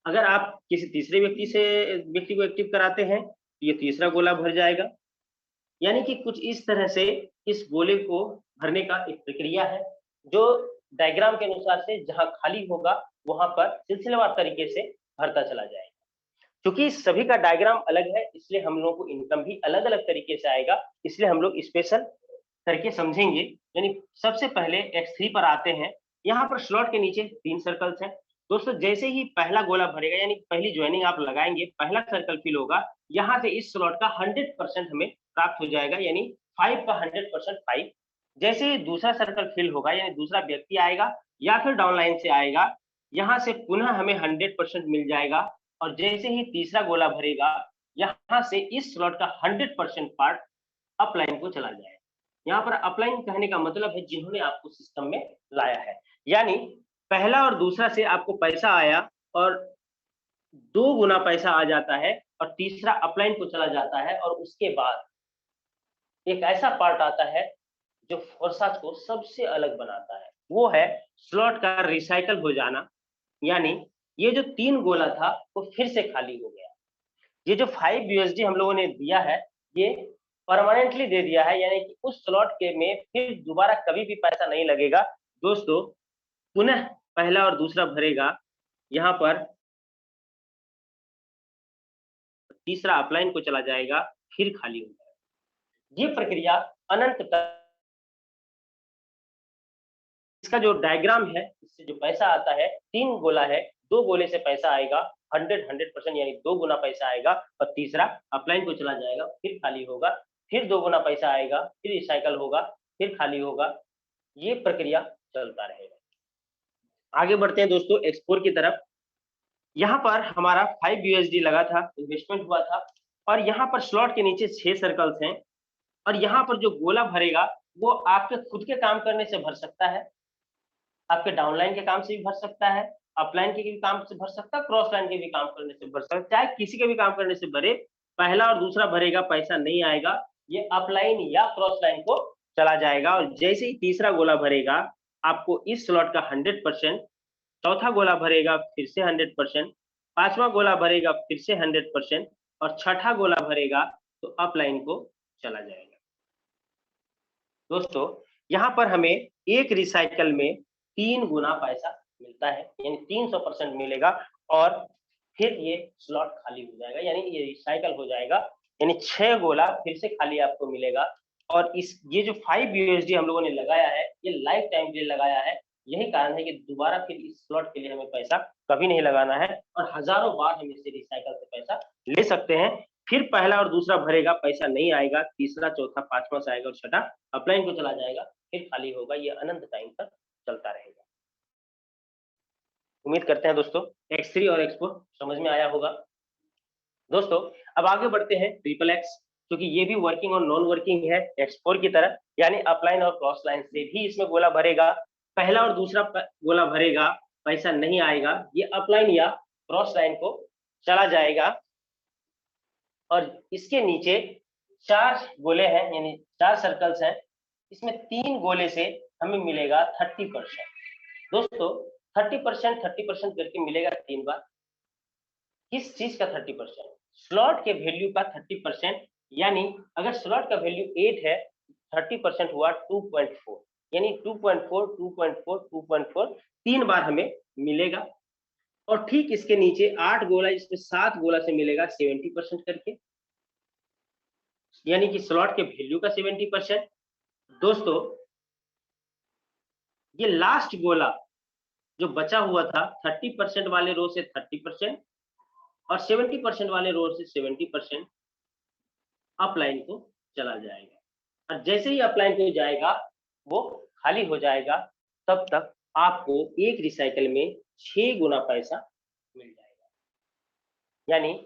अगर आप किसी तीसरे व्यक्ति को एक्टिव कराते हैं, तो ये तीसरा गोला भर जाएगा। यानी कि कुछ इस तरह से इस गोले को भरने का एक प्रक्रिया है, जो डायग्राम के अनुसार से जहां खाली होगा वहां पर सिलसिलेवार तरीके से भरता चला जाएगा। क्योंकि सभी का डायग्राम अलग है, इसलिए हम लोगों को इनकम भी अलग अलग तरीके से आएगा, इसलिए हम लोग स्पेशल करके समझेंगे। यानी सबसे पहले X3 पर आते हैं। यहाँ पर स्लॉट के नीचे 3 सर्कल्स हैं। दोस्तों जैसे ही पहला गोला भरेगा, यानी पहली ज्वाइनिंग आप लगाएंगे, पहला सर्कल फिल होगा, यहाँ से इस स्लॉट का 100% हमें प्राप्त हो जाएगा, यानी 5 का 100% 5। जैसे ही दूसरा सर्कल फिल होगा, यानी दूसरा व्यक्ति आएगा या फिर डाउनलाइन से आएगा, यहाँ से पुनः हमें 100% मिल जाएगा। और जैसे ही तीसरा गोला भरेगा, यहाँ से इस स्लॉट का 100% पार्ट अपलाइन को चला जाएगा। यहाँ पर अपलाइन कहने का मतलब है जिन्होंने आपको सिस्टम में लाया है। यानी पहला और दूसरा से आपको पैसा आया और 2 गुना पैसा आ जाता है, और तीसरा अपलाइन को चला जाता है। और उसके बाद एक ऐसा पार्ट आता है जो फोर्साज को सबसे अलग बनाता है, वो है स्लॉट का रिसाइकल हो जाना। यानी ये जो 3 गोला था वो फिर से खाली हो गया। ये जो 5 USD हम लोगों ने दिया है, ये परमानेंटली दे दिया है, यानी कि उस स्लॉट के में फिर दोबारा कभी भी पैसा नहीं लगेगा। दोस्तों पुनः पहला और दूसरा भरेगा, यहाँ पर तीसरा अपलाइन को चला जाएगा, फिर खाली हो जाएगा। ये प्रक्रिया अनंत तक, इसका जो डायग्राम है, इससे जो पैसा आता है, 3 गोला है, 2 गोले से पैसा आएगा 100% यानी 2 गुना पैसा आएगा, और तीसरा अपलाइन को चला जाएगा, फिर खाली होगा, फिर 2 गुना पैसा आएगा, फिर रिसाइकल होगा, फिर खाली होगा। ये प्रक्रिया चलता रहेगा। आगे बढ़ते हैं दोस्तों एक्सप्लोर की तरफ। यहाँ पर हमारा 5 USD लगा था, इन्वेस्टमेंट हुआ था, और यहाँ पर स्लॉट के नीचे 6 सर्कल्स हैं। और यहाँ पर जो गोला भरेगा वो आपके खुद के काम करने से भर सकता है, आपके डाउनलाइन के काम से भी भर सकता है, अपलाइन के भी काम से भर सकता है, क्रॉस लाइन के भी काम करने से भर सकता है, चाहे किसी के भी काम करने से भरे। पहला और दूसरा भरेगा, पैसा नहीं आएगा, ये अपलाइन या क्रॉस लाइन को चला जाएगा। और जैसे ही तीसरा गोला भरेगा, आपको इस स्लॉट का 100%, चौथा गोला भरेगा फिर से 100%, पांचवा गोला भरेगा फिर से 100%, और छठा गोला भरेगा तो अपलाइन को चला जाएगा। दोस्तों यहाँ पर हमें एक रिसाइकल में 3 गुना पैसा मिलता है, यानी 300% मिलेगा, और फिर ये स्लॉट खाली हो जाएगा, यानी ये रिसाइकल हो जाएगा, यानी 6 गोला फिर से खाली आपको मिलेगा। और ये जो 5 USD हम लोगों ने लगाया है, ये लाइफ टाइम के लिए लगाया है। यही कारण है कि दोबारा फिर इस स्लॉट के लिए हमें पैसा कभी नहीं लगाना है, और हजारों बार हम इससे रिसाइकल से पैसा ले सकते हैं। फिर पहला और दूसरा भरेगा, पैसा नहीं आएगा, तीसरा चौथा पांचवा से आएगा, और छठा अपलाइन को चला जाएगा, फिर खाली होगा। ये अनंत टाइम तक चलता रहेगा। उम्मीद करते हैं दोस्तों X3 और X4 समझ में आया होगा। दोस्तों अब आगे बढ़ते हैं XXX, क्योंकि ये भी वर्किंग और नॉन वर्किंग है X4 की तरह, यानी अपलाइन और क्रॉस लाइन से भी इसमें गोला भरेगा। पहला और दूसरा गोला भरेगा, पैसा नहीं आएगा, ये अपलाइन या क्रॉस लाइन को चला जाएगा। और इसके नीचे 4 गोले हैं, यानी 4 सर्कल्स हैं, इसमें 3 गोले से हमें मिलेगा 30%। दोस्तों 30% करके मिलेगा 3 बार। किस चीज का 30%? स्लॉट के वैल्यू का 30%, यानी अगर स्लॉट का वैल्यू 8 है, 30% हुआ 2.4, यानी 2.4 2.4 2.4 3 बार हमें मिलेगा। और ठीक इसके नीचे 8 गोला, इसमें 7 गोला से मिलेगा 70% करके, यानी कि स्लॉट के वैल्यू का 70%। दोस्तों ये लास्ट गोला जो बचा हुआ था, 30% वाले रो से 30% और 70% वाले रो से 70% अपलाइन को चला जाएगा। और जैसे ही अपलाइन को जाएगा वो खाली हो जाएगा, तब तक आपको एक रिसाइकल में 6 गुना पैसा मिल जाएगा। यानी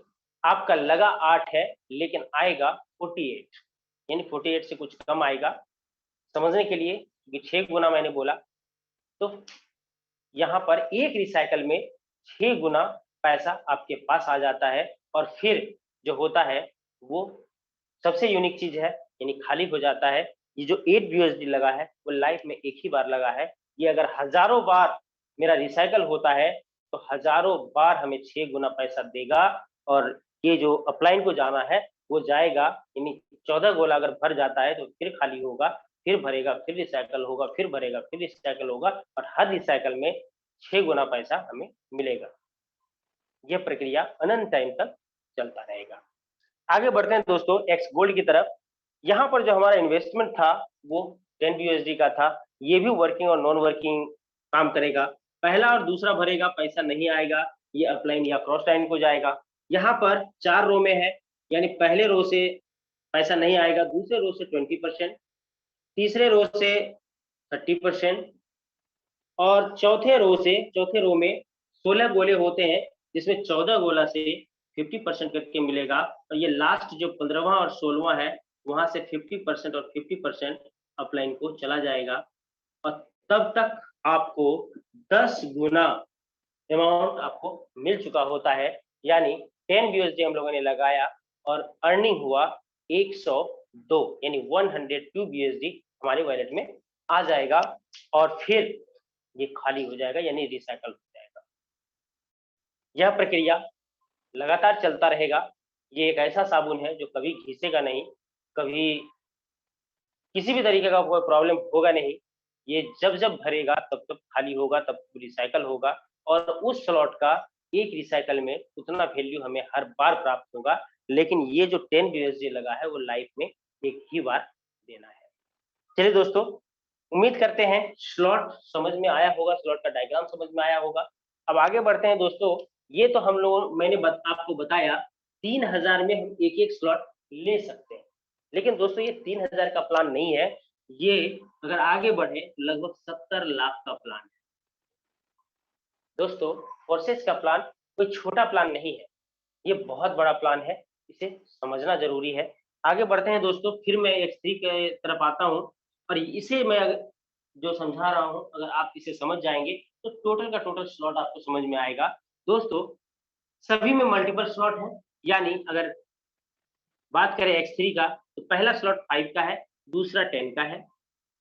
आपका लगा 8 है लेकिन आएगा 48, यानी 48 से कुछ कम आएगा। समझने के लिए कि 6 गुना मैंने बोला, तो यहाँ पर एक रिसाइकल में 6 गुना पैसा आपके पास आ जाता है। और फिर जो होता है वो सबसे यूनिक चीज है, यानी खाली हो जाता है। ये जो 8 BUSD लगा है वो लाइफ में एक ही बार लगा है। ये अगर हजारों बार मेरा रिसाइकल होता है तो हजारों बार हमें 6 गुना पैसा देगा। और ये जो अपलाइन को जाना है वो जाएगा, यानी 14 गोला अगर भर जाता है तो फिर खाली होगा, फिर भरेगा, फिर रिसाइकल होगा, फिर भरेगा, फिर रिसाइकल होगा, और हर रिसाइकल में 6 गुना पैसा हमें मिलेगा। यह प्रक्रिया अनंत टाइम तक चलता रहेगा। आगे बढ़ते हैं दोस्तों एक्स गोल्ड की तरफ। यहाँ पर जो हमारा इन्वेस्टमेंट था वो 10 BUSD का था। ये भी वर्किंग और नॉन वर्किंग काम करेगा। पहला और दूसरा भरेगा, पैसा नहीं आएगा, ये अपलाइन या क्रॉस लाइन को जाएगा। यहाँ पर 4 रो में है, यानी पहले रो से पैसा नहीं आएगा, दूसरे रो से 20%, तीसरे रो से 30%, और चौथे रो में 16 गोले होते हैं, जिसमें 14 गोला से 50% करके मिलेगा। और ये लास्ट जो 15वां और 16वां है वहां से 50% और 50% अपलाइन को चला जाएगा। और तब तक आपको 10 गुना अमाउंट आपको मिल चुका होता है। यानी 10 BUSD हम लोगों ने लगाया और अर्निंग हुआ 102, यानी 102 BUSD हमारे वॉलेट में आ जाएगा। और फिर ये खाली हो जाएगा, यानी रिसाइकल हो जाएगा। यह प्रक्रिया लगातार चलता रहेगा। ये एक ऐसा साबुन है जो कभी घिसेगा नहीं, कभी किसी भी तरीके का कोई प्रॉब्लम होगा नहीं। ये जब जब भरेगा तब तब खाली होगा, तब रिसाइकल होगा। और उस स्लॉट का एक रिसाइकल में उतना वैल्यू हमें हर बार प्राप्त होगा। लेकिन ये जो 10 BUSD लगा है वो लाइफ में एक ही बार देना है। चलिए दोस्तों, उम्मीद करते हैं स्लॉट समझ में आया होगा, स्लॉट का डायग्राम समझ में आया होगा। अब आगे बढ़ते हैं दोस्तों। ये तो हम लोग मैंने आपको बताया 3000 में हम एक एक स्लॉट ले सकते हैं। लेकिन दोस्तों ये 3000 का प्लान नहीं है, ये अगर आगे बढ़े लगभग 70 लाख का प्लान है। दोस्तों फोर्सेस का प्लान कोई छोटा प्लान नहीं है, ये बहुत बड़ा प्लान है, इसे समझना जरूरी है। आगे बढ़ते हैं दोस्तों, फिर मैं X3 के तरफ आता हूँ। और इसे मैं जो समझा रहा हूँ, अगर आप इसे समझ जाएंगे तो टोटल का टोटल स्लॉट आपको समझ में आएगा। दोस्तों सभी में मल्टीपल स्लॉट है, यानी अगर बात करें X3 का तो पहला स्लॉट 5 का है, दूसरा 10 का है,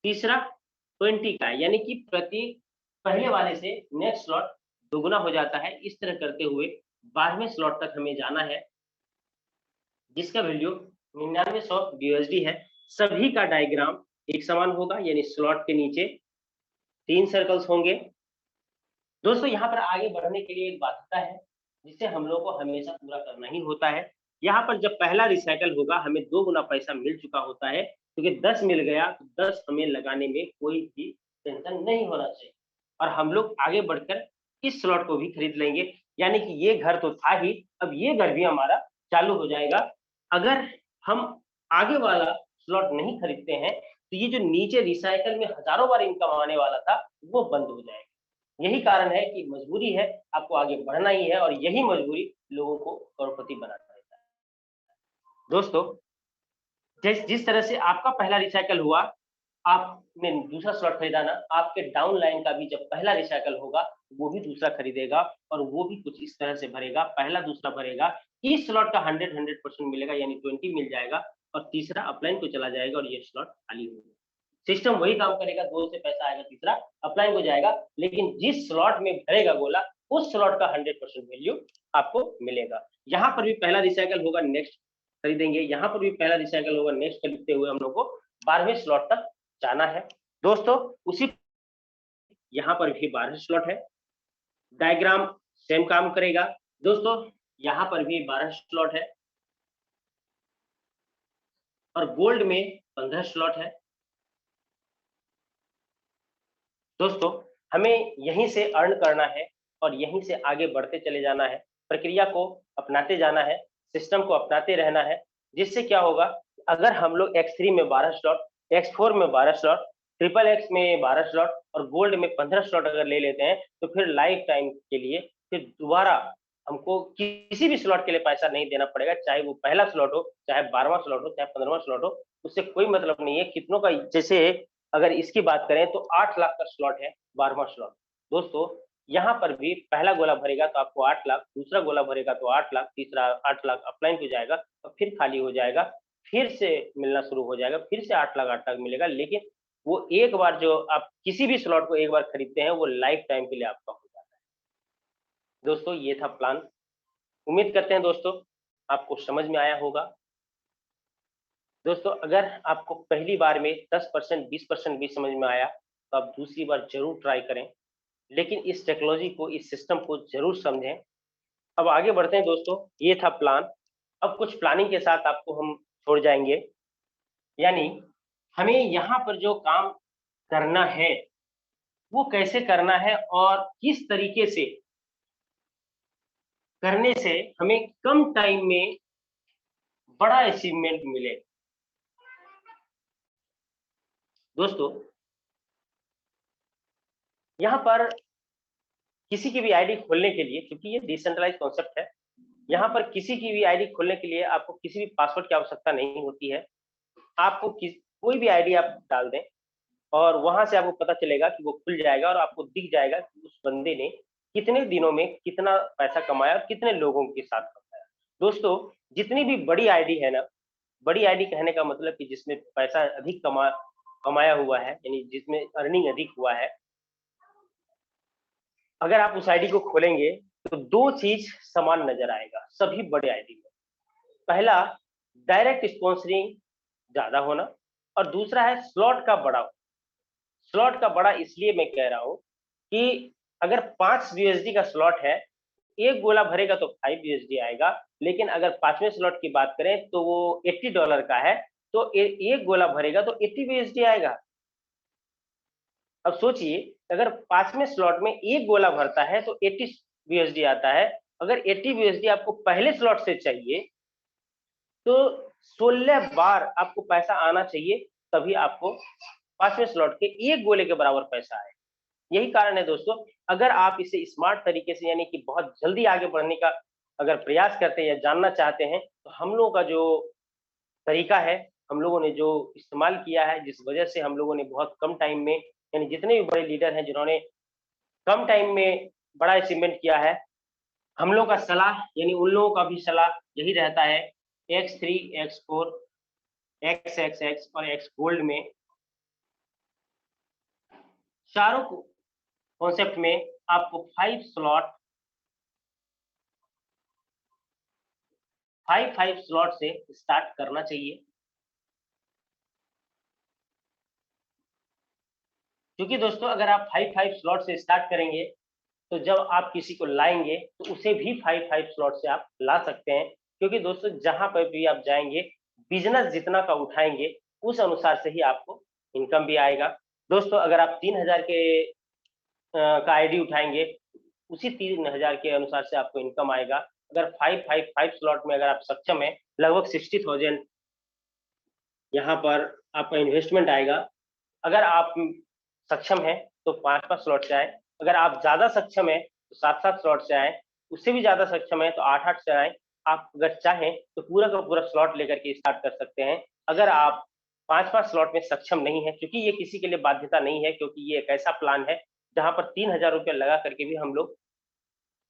तीसरा 20 का है। यानी कि प्रति पहले वाले से नेक्स्ट स्लॉट दोगुना हो जाता है। इस तरह करते हुए 12वें स्लॉट तक हमें जाना है, जिसका वैल्यू 9900 BUSD है। सभी का डायग्राम एक समान होगा, यानी स्लॉट के नीचे 3 सर्कल्स होंगे। दोस्तों यहाँ पर आगे बढ़ने के लिए एक बाध्यता है, जिसे हम लोग को हमेशा पूरा करना ही होता है। यहाँ पर जब पहला रिसाइकल होगा हमें 2 गुना पैसा मिल चुका होता है, क्योंकि 10 मिल गया तो 10 हमें लगाने में कोई भी टेंशन नहीं होना चाहिए। और हम लोग आगे बढ़कर इस स्लॉट को भी खरीद लेंगे, यानी कि ये घर तो था ही, अब ये घर भी हमारा चालू हो जाएगा। अगर हम आगे वाला स्लॉट नहीं खरीदते हैं तो ये जो नीचे रिसाइकल में हजारों बार इनकम आने वाला था वो बंद हो जाएगा। यही कारण है कि मजबूरी है, आपको आगे बढ़ना ही है, और यही मजबूरी लोगों को करोड़पति बनाता रहता है। दोस्तों जिस तरह से आपका पहला रिसाइकल हुआ, आपने दूसरा स्लॉट खरीदा ना, आपके डाउन लाइन का भी जब पहला रिसाइकल होगा वो भी दूसरा खरीदेगा, और वो भी कुछ इस तरह से भरेगा, पहला दूसरा भरेगा, इस स्लॉट का 100% मिलेगा, यानी 20 मिल जाएगा, और तीसरा अपलाइन को चला जाएगा और ये स्लॉट खाली होगा। सिस्टम वही काम करेगा, 2 से पैसा आएगा, तीसरा अपलाइन हो जाएगा, लेकिन जिस स्लॉट में भरेगा गोला उस स्लॉट का 100% वैल्यू आपको मिलेगा। यहाँ पर भी पहला रिसाइकल होगा, नेक्स्ट खरीदेंगे, यहाँ पर भी पहला रिसाइकल होगा, नेक्स्ट खरीदते हुए हम लोग को 12वें स्लॉट तक जाना है। दोस्तों उसी यहाँ पर भी 12 स्लॉट है, डायग्राम सेम काम करेगा। दोस्तों यहाँ पर भी 12 स्लॉट है, और गोल्ड में 15 स्लॉट है। दोस्तों हमें यहीं से अर्न करना है और यहीं से आगे बढ़ते चले जाना है, प्रक्रिया को अपनाते जाना है, सिस्टम को अपनाते रहना है। जिससे क्या होगा, अगर हम लोग X3 में 12 स्लॉट, X4 में 12 स्लॉट, ट्रिपल एक्स में 12 स्लॉट और गोल्ड में 15 स्लॉट अगर ले लेते हैं तो फिर लाइफ टाइम के लिए फिर दोबारा हमको किसी भी स्लॉट के लिए पैसा नहीं देना पड़ेगा, चाहे वो पहला स्लॉट हो, चाहे 12वां स्लॉट हो, चाहे 15वां स्लॉट हो, उससे कोई मतलब नहीं है कितनों का। जैसे अगर इसकी बात करें तो 8 लाख का स्लॉट है 12वां स्लॉट। दोस्तों यहाँ पर भी पहला गोला भरेगा तो आपको 8 लाख, दूसरा गोला भरेगा तो 8 लाख, तीसरा 8 लाख अपलाइन हो जाएगा और फिर खाली हो जाएगा, फिर से मिलना शुरू हो जाएगा, फिर से 8 लाख मिलेगा। लेकिन वो एक बार जो आप किसी भी स्लॉट को एक बार खरीदते हैं वो लाइफ टाइम के लिए आपका हो जाता है। दोस्तों ये था प्लान। उम्मीद करते हैं दोस्तों आपको समझ में आया होगा। दोस्तों अगर आपको पहली बार में 10% 20% भी समझ में आया तो आप दूसरी बार जरूर ट्राई करें, लेकिन इस टेक्नोलॉजी को, इस सिस्टम को जरूर समझें। अब आगे बढ़ते हैं दोस्तों, ये था प्लान। अब कुछ प्लानिंग के साथ आपको हम छोड़ जाएंगे, यानी हमें यहाँ पर जो काम करना है वो कैसे करना है और किस तरीके से करने से हमें कम टाइम में बड़ा अचीवमेंट मिले। दोस्तों यहाँ पर किसी की भी आईडी खोलने के लिए, क्योंकि ये डिसेंट्रलाइज कॉन्सेप्ट है, यहाँ पर किसी की भी आईडी खोलने के लिए आपको किसी भी पासवर्ड की आवश्यकता नहीं होती है। आपको कोई भी आईडी आप डाल दें और वहां से आपको पता चलेगा कि वो खुल जाएगा और आपको दिख जाएगा कि उस बंदे ने कितने दिनों में कितना पैसा कमाया और कितने लोगों के साथ कमाया। दोस्तों जितनी भी बड़ी आईडी है ना, बड़ी आईडी कहने का मतलब कि जिसमें पैसा अधिक कमाया हुआ है, यानी जिसमें अर्निंग अधिक हुआ है, अगर आप उस आईडी को खोलेंगे तो दो चीज समान नजर आएगा सभी बड़े आईडी में। पहला, डायरेक्ट स्पॉन्सरिंग ज्यादा होना, और दूसरा है स्लॉट का बड़ा। स्लॉट का बड़ा इसलिए मैं कह रहा हूं कि अगर 5 यूएसडी का स्लॉट है, एक गोला भरेगा तो 5 यूएसडी आएगा, लेकिन अगर 5वें स्लॉट की बात करें तो वो $80 का है, तो एक गोला भरेगा तो 80 यूएसडी आएगा। अब सोचिए अगर 5वें स्लॉट में एक गोला भरता है तो 80 यूएसडी आता है। अगर 80 यूएसडी आपको पहले स्लॉट से चाहिए तो 16 बार आपको पैसा आना चाहिए, तभी आपको 5वें स्लॉट के एक गोले के बराबर पैसा आए। यही कारण है दोस्तों, अगर आप इसे स्मार्ट तरीके से, यानी कि बहुत जल्दी आगे बढ़ने का अगर प्रयास करते हैं या जानना चाहते हैं, तो हम लोगों का जो तरीका है, हम लोगों ने जो इस्तेमाल किया है, जिस वजह से हम लोगों ने बहुत कम टाइम में, यानी जितने भी बड़े लीडर हैं जिन्होंने कम टाइम में बड़ा अचीवमेंट किया है, हम लोगों का सलाह, यानी उन लोगों का भी सलाह यही रहता है, X3, X4, XXX और X गोल्ड में, चारों कॉन्सेप्ट में आपको 5 स्लॉट से स्टार्ट करना चाहिए। क्योंकि दोस्तों अगर आप 5 स्लॉट से स्टार्ट करेंगे तो जब आप किसी को लाएंगे तो उसे भी 5 स्लॉट से आप ला सकते हैं। क्योंकि दोस्तों जहां पर भी आप जाएंगे, बिजनेस जितना का उठाएंगे उस अनुसार से ही आपको इनकम भी आएगा। दोस्तों अगर आप 3000 के का आईडी उठाएंगे, उसी 3000 के अनुसार से आपको इनकम आएगा। अगर 5 स्लॉट में अगर आप सक्षम है, लगभग 60,000 यहाँ पर आपका इन्वेस्टमेंट आएगा। अगर आप सक्षम है तो 5 स्लॉट से आए, अगर आप ज्यादा सक्षम है तो 7 स्लॉट से आए, उससे भी ज्यादा सक्षम है तो 8 से आए। आप अगर चाहें तो पूरा का पूरा स्लॉट लेकर के स्टार्ट कर सकते हैं। अगर आप 5 स्लॉट में सक्षम नहीं है, क्योंकि ये किसी के लिए बाध्यता नहीं है, क्योंकि ये एक ऐसा प्लान है जहां पर 3000 रुपया लगा करके भी हम लोग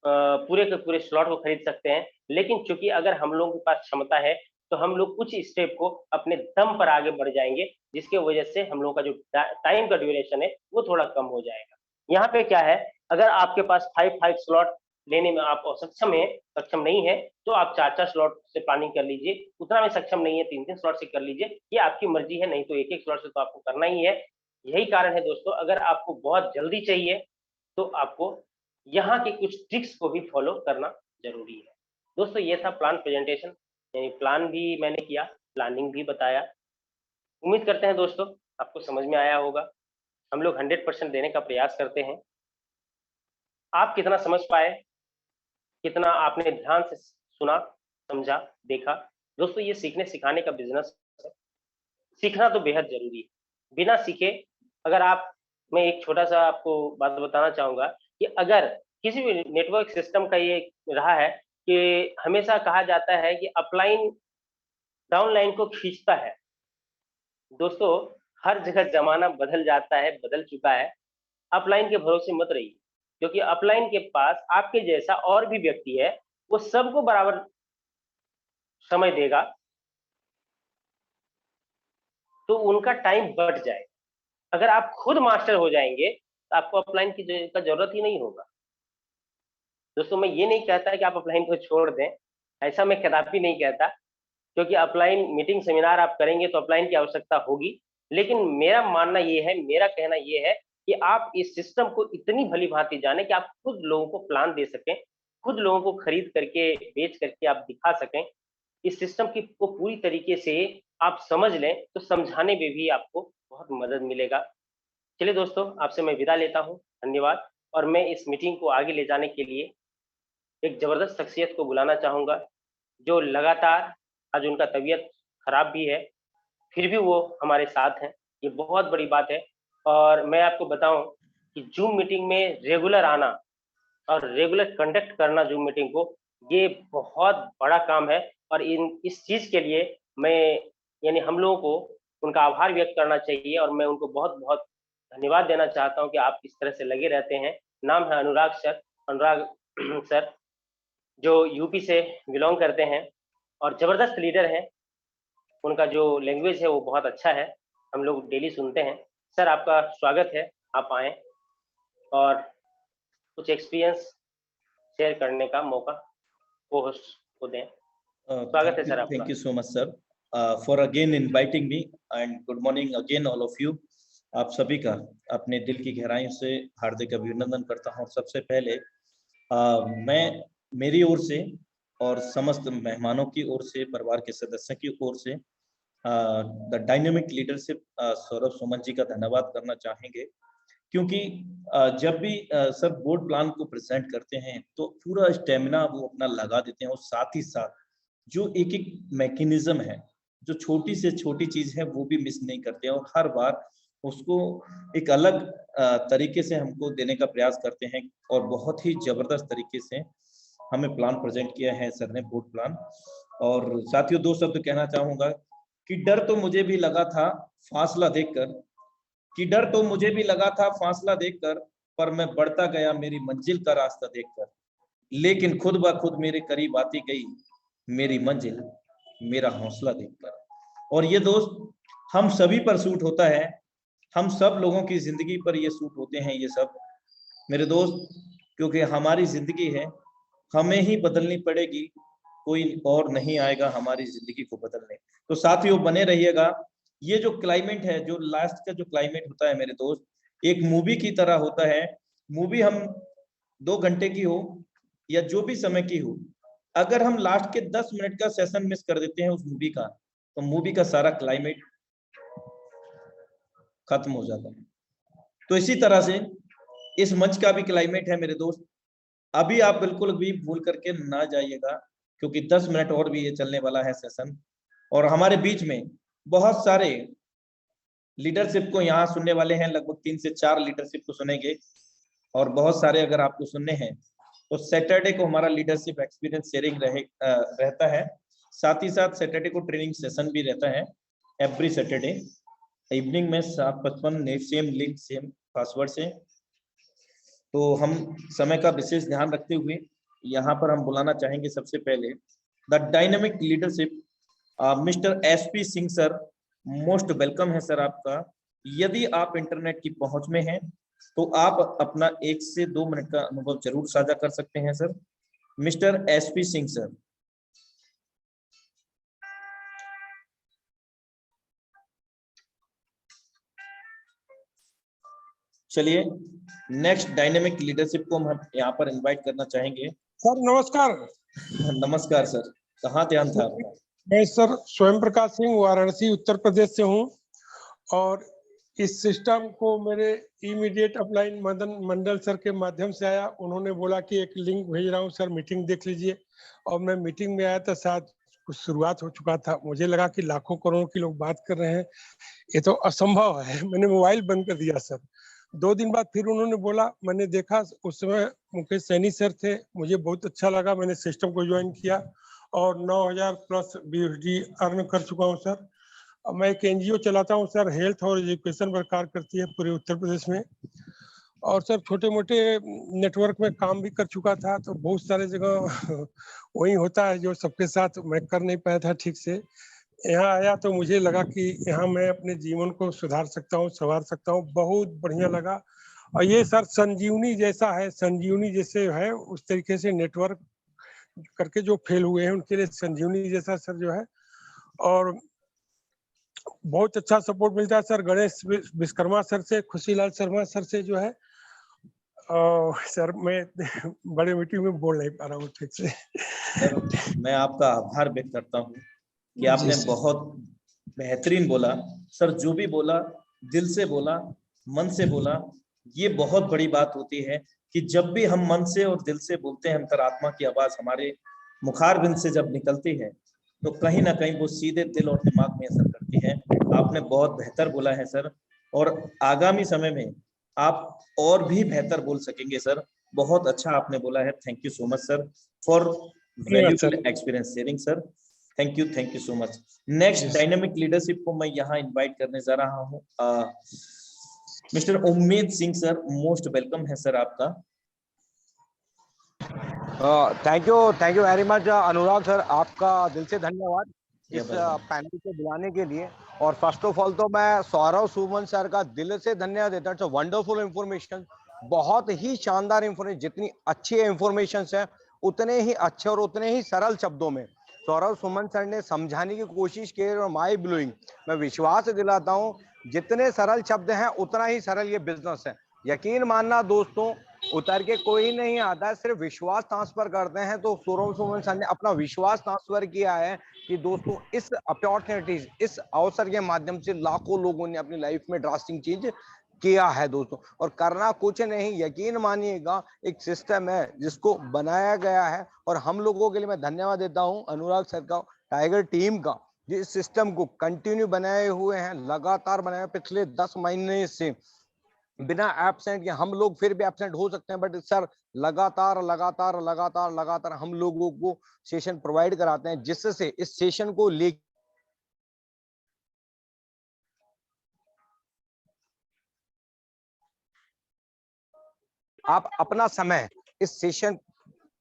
पूरे के पूरे स्लॉट को खरीद सकते हैं। लेकिन चूंकि अगर हम लोगों के पास क्षमता है तो हम लोग कुछ स्टेप को अपने दम पर आगे बढ़ जाएंगे, जिसके वजह से हम लोगों का जो टाइम का ड्यूरेशन है वो थोड़ा कम हो जाएगा। यहाँ पे क्या है, अगर आपके पास 5 स्लॉट लेने में आप सक्षम नहीं है, तो आप 4 स्लॉट से प्लानिंग कर लीजिए। उतना में सक्षम नहीं है, 3 स्लॉट से कर लीजिए, ये आपकी मर्जी है, नहीं तो एक स्लॉट से तो आपको करना ही है। यही कारण है दोस्तों, अगर आपको बहुत जल्दी चाहिए तो आपको यहाँ के कुछ ट्रिक्स को भी फॉलो करना जरूरी है। दोस्तों ये था प्लान प्रेजेंटेशन, यानी प्लान भी मैंने किया, प्लानिंग भी बताया। उम्मीद करते हैं दोस्तों आपको समझ में आया होगा। हम लोग 100% देने का प्रयास करते हैं। आप कितना समझ पाए, कितना आपने ध्यान से सुना, समझा, देखा, दोस्तों ये सीखने सिखाने का बिजनेस है। सीखना तो बेहद जरूरी है, बिना सीखे अगर आप, मैं एक छोटा सा आपको बात बताना चाहूंगा कि अगर किसी भी नेटवर्क सिस्टम का ये रहा है कि हमेशा कहा जाता है कि अपलाइन डाउनलाइन को खींचता है। दोस्तों, हर जगह जमाना बदल जाता है, बदल चुका है। अपलाइन के भरोसे मत रहिए, क्योंकि अपलाइन के पास आपके जैसा और भी व्यक्ति है, वो सबको बराबर समय देगा, तो उनका टाइम बट जाए। अगर आप खुद मास्टर हो जाएंगे तो आपको अपलाइन का जरूरत ही नहीं होगा। दोस्तों, मैं ये नहीं कहता कि आप अपलाइन को छोड़ दें, ऐसा मैं कदापि नहीं कहता, क्योंकि अपलाइन मीटिंग सेमिनार आप करेंगे तो अपलाइन की आवश्यकता होगी। लेकिन मेरा मानना ये है, मेरा कहना ये है कि आप इस सिस्टम को इतनी भली भांति जाने कि आप खुद लोगों को प्लान दे सकें, खुद लोगों को खरीद करके बेच करके आप दिखा सकें। इस सिस्टम की को पूरी तरीके से आप समझ लें तो समझाने में भी आपको बहुत मदद मिलेगा। चलिए दोस्तों, आपसे मैं विदा लेता हूँ, धन्यवाद। और मैं इस मीटिंग को आगे ले जाने के लिए एक जबरदस्त शख्सियत को बुलाना चाहूंगा, जो लगातार, आज उनका तबीयत खराब भी है, फिर भी वो हमारे साथ हैं। ये बहुत बड़ी बात है। और मैं आपको बताऊं कि जूम मीटिंग में रेगुलर आना और रेगुलर कंडक्ट करना जूम मीटिंग को, ये बहुत बड़ा काम है। और इस चीज के लिए मैं, यानी हम लोगों को उनका आभार व्यक्त करना चाहिए, और मैं उनको बहुत बहुत धन्यवाद देना चाहता हूं कि आप इस तरह से लगे रहते हैं। नाम है अनुराग सर, अनुराग सर, जो यूपी से बिलोंग करते हैं और जबरदस्त लीडर हैं। उनका जो लैंग्वेज है वो बहुत अच्छा है, हम लोग डेली सुनते हैं। सर, आपका स्वागत है, आप आए और कुछ एक्सपीरियंस शेयर करने का मौका को होस्ट को दें। स्वागत है सर आपका। Thank you so much, sir, for again inviting me, and good morning again all of you. आप सभी का अपने दिल की गहराइयों से हार्दिक अभिनंदन करता हूँ। सबसे पहले मैं मेरी ओर से और समस्त मेहमानों की ओर से, परिवार के सदस्यों की ओर से the dynamic leadership Saurabh Suman ji का धन्यवाद करना चाहेंगे, क्योंकि जब भी सर बोर्ड प्लान को प्रेजेंट करते हैं तो पूरा स्टेमिना वो अपना लगा देते हैं, और साथ ही साथ जो एक एक मैकेनिज्म है, जो छोटी से छोटी चीज है, वो भी मिस नहीं करते हैं, और हर बार उसको एक अलग तरीके से हमको देने का प्रयास करते हैं, और बहुत ही जबरदस्त तरीके से हमें प्लान प्रेजेंट किया है सर ने, बोर्ड प्लान। और साथियों, दो शब्द कहना चाहूंगा कि डर तो मुझे भी लगा था फासला देखकर, पर मैं बढ़ता गया मेरी मंजिल का रास्ता देखकर, लेकिन खुद ब खुद मेरे करीब आती गई मेरी मंजिल मेरा हौसला देखकर। और ये दोस्त हम सभी पर सूट होता है, हम सब लोगों की जिंदगी पर ये सूट होते हैं ये सब मेरे दोस्त, क्योंकि हमारी जिंदगी है, हमें ही बदलनी पड़ेगी, कोई और नहीं आएगा हमारी जिंदगी को बदलने। तो साथियों, बने रहिएगा। ये जो क्लाइमेट है, जो लास्ट का जो क्लाइमेट होता है मेरे दोस्त, एक मूवी की तरह होता है। मूवी हम 2 घंटे की हो या जो भी समय की हो, अगर हम लास्ट के 10 मिनट का सेशन मिस कर देते हैं उस मूवी का, तो मूवी का सारा क्लाइमेट खत्म हो जाता है। तो इसी तरह से इस मंच का भी क्लाइमेट है मेरे दोस्त, अभी आप बिल्कुल भी भूल करके ना जाइएगा, क्योंकि 10 मिनट और भी ये चलने वाला है सेशन, और हमारे बीच में बहुत सारे लीडरशिप को यहाँ सुनने वाले हैं, लगभग 3 से 4 लीडरशिप को सुनेंगे, और बहुत सारे अगर आपको सुनने हैं तो सैटरडे को हमारा लीडरशिप एक्सपीरियंस शेयरिंग रहता है। साथ ही साथ सैटरडे को ट्रेनिंग सेशन भी रहता है, एवरी सैटरडे इवनिंग में 7:55, सेम लिंक सेम पासवर्ड से। तो हम समय का विशेष ध्यान रखते हुए यहाँ पर हम बुलाना चाहेंगे सबसे पहले the dynamic leadership mister SP Singh sir. Most welcome है सर आपका। यदि आप इंटरनेट की पहुंच में हैं तो आप अपना 1 से 2 मिनट का अनुभव जरूर साझा कर सकते हैं sir. Mister SP Singh sir. चलिए, नेक्स्ट डायनेमिक लीडरशिप को हम यहाँ पर इनवाइट करना चाहेंगे। सर नमस्कार। नमस्कार सर, कहाँ ध्यान था आपका? मैं सर स्वयं प्रकाश सिंह, वाराणसी उत्तर प्रदेश से हूँ, और इस सिस्टम को मेरे इमीडिएट अपलाइन मदन मंडल सर के माध्यम से आया। उन्होंने बोला कि एक लिंक भेज रहा हूँ सर, मीटिंग देख लीजिए, और मैं मीटिंग में आया था। शायद कुछ शुरुआत हो चुका था। मुझे लगा कि लाखों करोड़ों की लोग बात कर रहे हैं, ये तो असंभव है। मैंने मोबाइल बंद कर दिया सर। 2 दिन बाद फिर उन्होंने बोला, मैंने देखा उस समय मुकेश सैनी सर थे, मुझे बहुत अच्छा लगा, मैंने सिस्टम को ज्वाइन किया और 9,000 प्लस बीएसडी अर्न कर चुका हूँ सर। अब मैं एक एनजीओ चलाता हूँ सर, हेल्थ और एजुकेशन पर कार्य करती है पूरे उत्तर प्रदेश में। और सर छोटे मोटे नेटवर्क में काम भी कर चुका था, तो बहुत सारे जगह वही होता है जो सबके साथ मैं कर नहीं पाया था ठीक से। यहाँ आया तो मुझे लगा कि यहाँ मैं अपने जीवन को सुधार सकता हूँ, संवार सकता हूँ, बहुत बढ़िया लगा। और ये सर संजीवनी जैसा है, संजीवनी जैसे है उस तरीके से नेटवर्क करके जो फेल हुए हैं उनके लिए संजीवनी जैसा सर जो है। और बहुत अच्छा सपोर्ट मिलता है सर गणेश विश्वकर्मा सर से, खुशीलाल शर्मा सर से जो है। सर मैं बड़े मीटिंग में बोल नहीं पा रहा हूँ ठीक से। सर मैं आपका आभार व्यक्त करता हूँ कि आपने बहुत बेहतरीन बोला सर, जो भी बोला दिल से बोला, मन से बोला। ये बहुत बड़ी बात होती है कि जब भी हम मन से और दिल से बोलते हैं, अंतरात्मा की आवाज हमारे मुखारबिंद से जब निकलती है तो कहीं ना कहीं वो सीधे दिल और दिमाग में असर करती है। आपने बहुत बेहतर बोला है सर, और आगामी समय में आप और भी बेहतर बोल सकेंगे सर। बहुत अच्छा आपने बोला है। Thank you so much sir for valuable experience sharing sir. Thank you so much. Next dynamic leadership को मैं यहाँ इनवाइट करने जा रहा हूँ। मिस्टर उम्मीद सिंह सर, मोस्ट वेलकम है सर आपका। Thank you very much Anurag sir, आपका दिल से धन्यवाद इस पैनल को बुलाने के लिए। और फर्स्ट ऑफ ऑल तो मैं सौरव सुमन सर का दिल से धन्यवाद देता हूँ। इट्स वंडरफुल इंफॉर्मेशन, बहुत ही शानदार इंफॉर्मेशन। जितनी अच्छी इंफॉर्मेशन है उतने ही अच्छे और उतने ही सरल शब्दों में सौरव सुमन सर ने समझाने की कोशिश की और माई ब्लोइंग। मैं विश्वास दिलाता हूँ जितने सरल शब्द हैं उतना ही सरल ये बिजनेस है। यकीन मानना दोस्तों, उतर के कोई नहीं आता है, सिर्फ विश्वास ट्रांसफर करते हैं। तो सौरव सुमन सर ने अपना विश्वास ट्रांसफर किया है कि दोस्तों इस अपॉर्चुनिटीज, इस अवसर के माध्यम से लाखों लोगों ने अपनी लाइफ में ड्रास्टिक चेंज किया है दोस्तों। और करना कुछ नहीं, यकीन मानिएगा एक सिस्टम है जिसको बनाया गया है। और हम लोगों के लिए मैं धन्यवाद देता हूं अनुराग सर का, टाइगर टीम का, जो इस सिस्टम को कंटिन्यू बनाए हुए हैं, लगातार बनाए पिछले 10 महीने से बिना एब्सेंट के। हम लोग फिर भी एब्सेंट हो सकते हैं, बट सर लगातार लगातार लगातार लगातार हम लोगों को सेशन प्रोवाइड कराते हैं, जिससे इस सेशन को ले आप अपना समय इस सेशन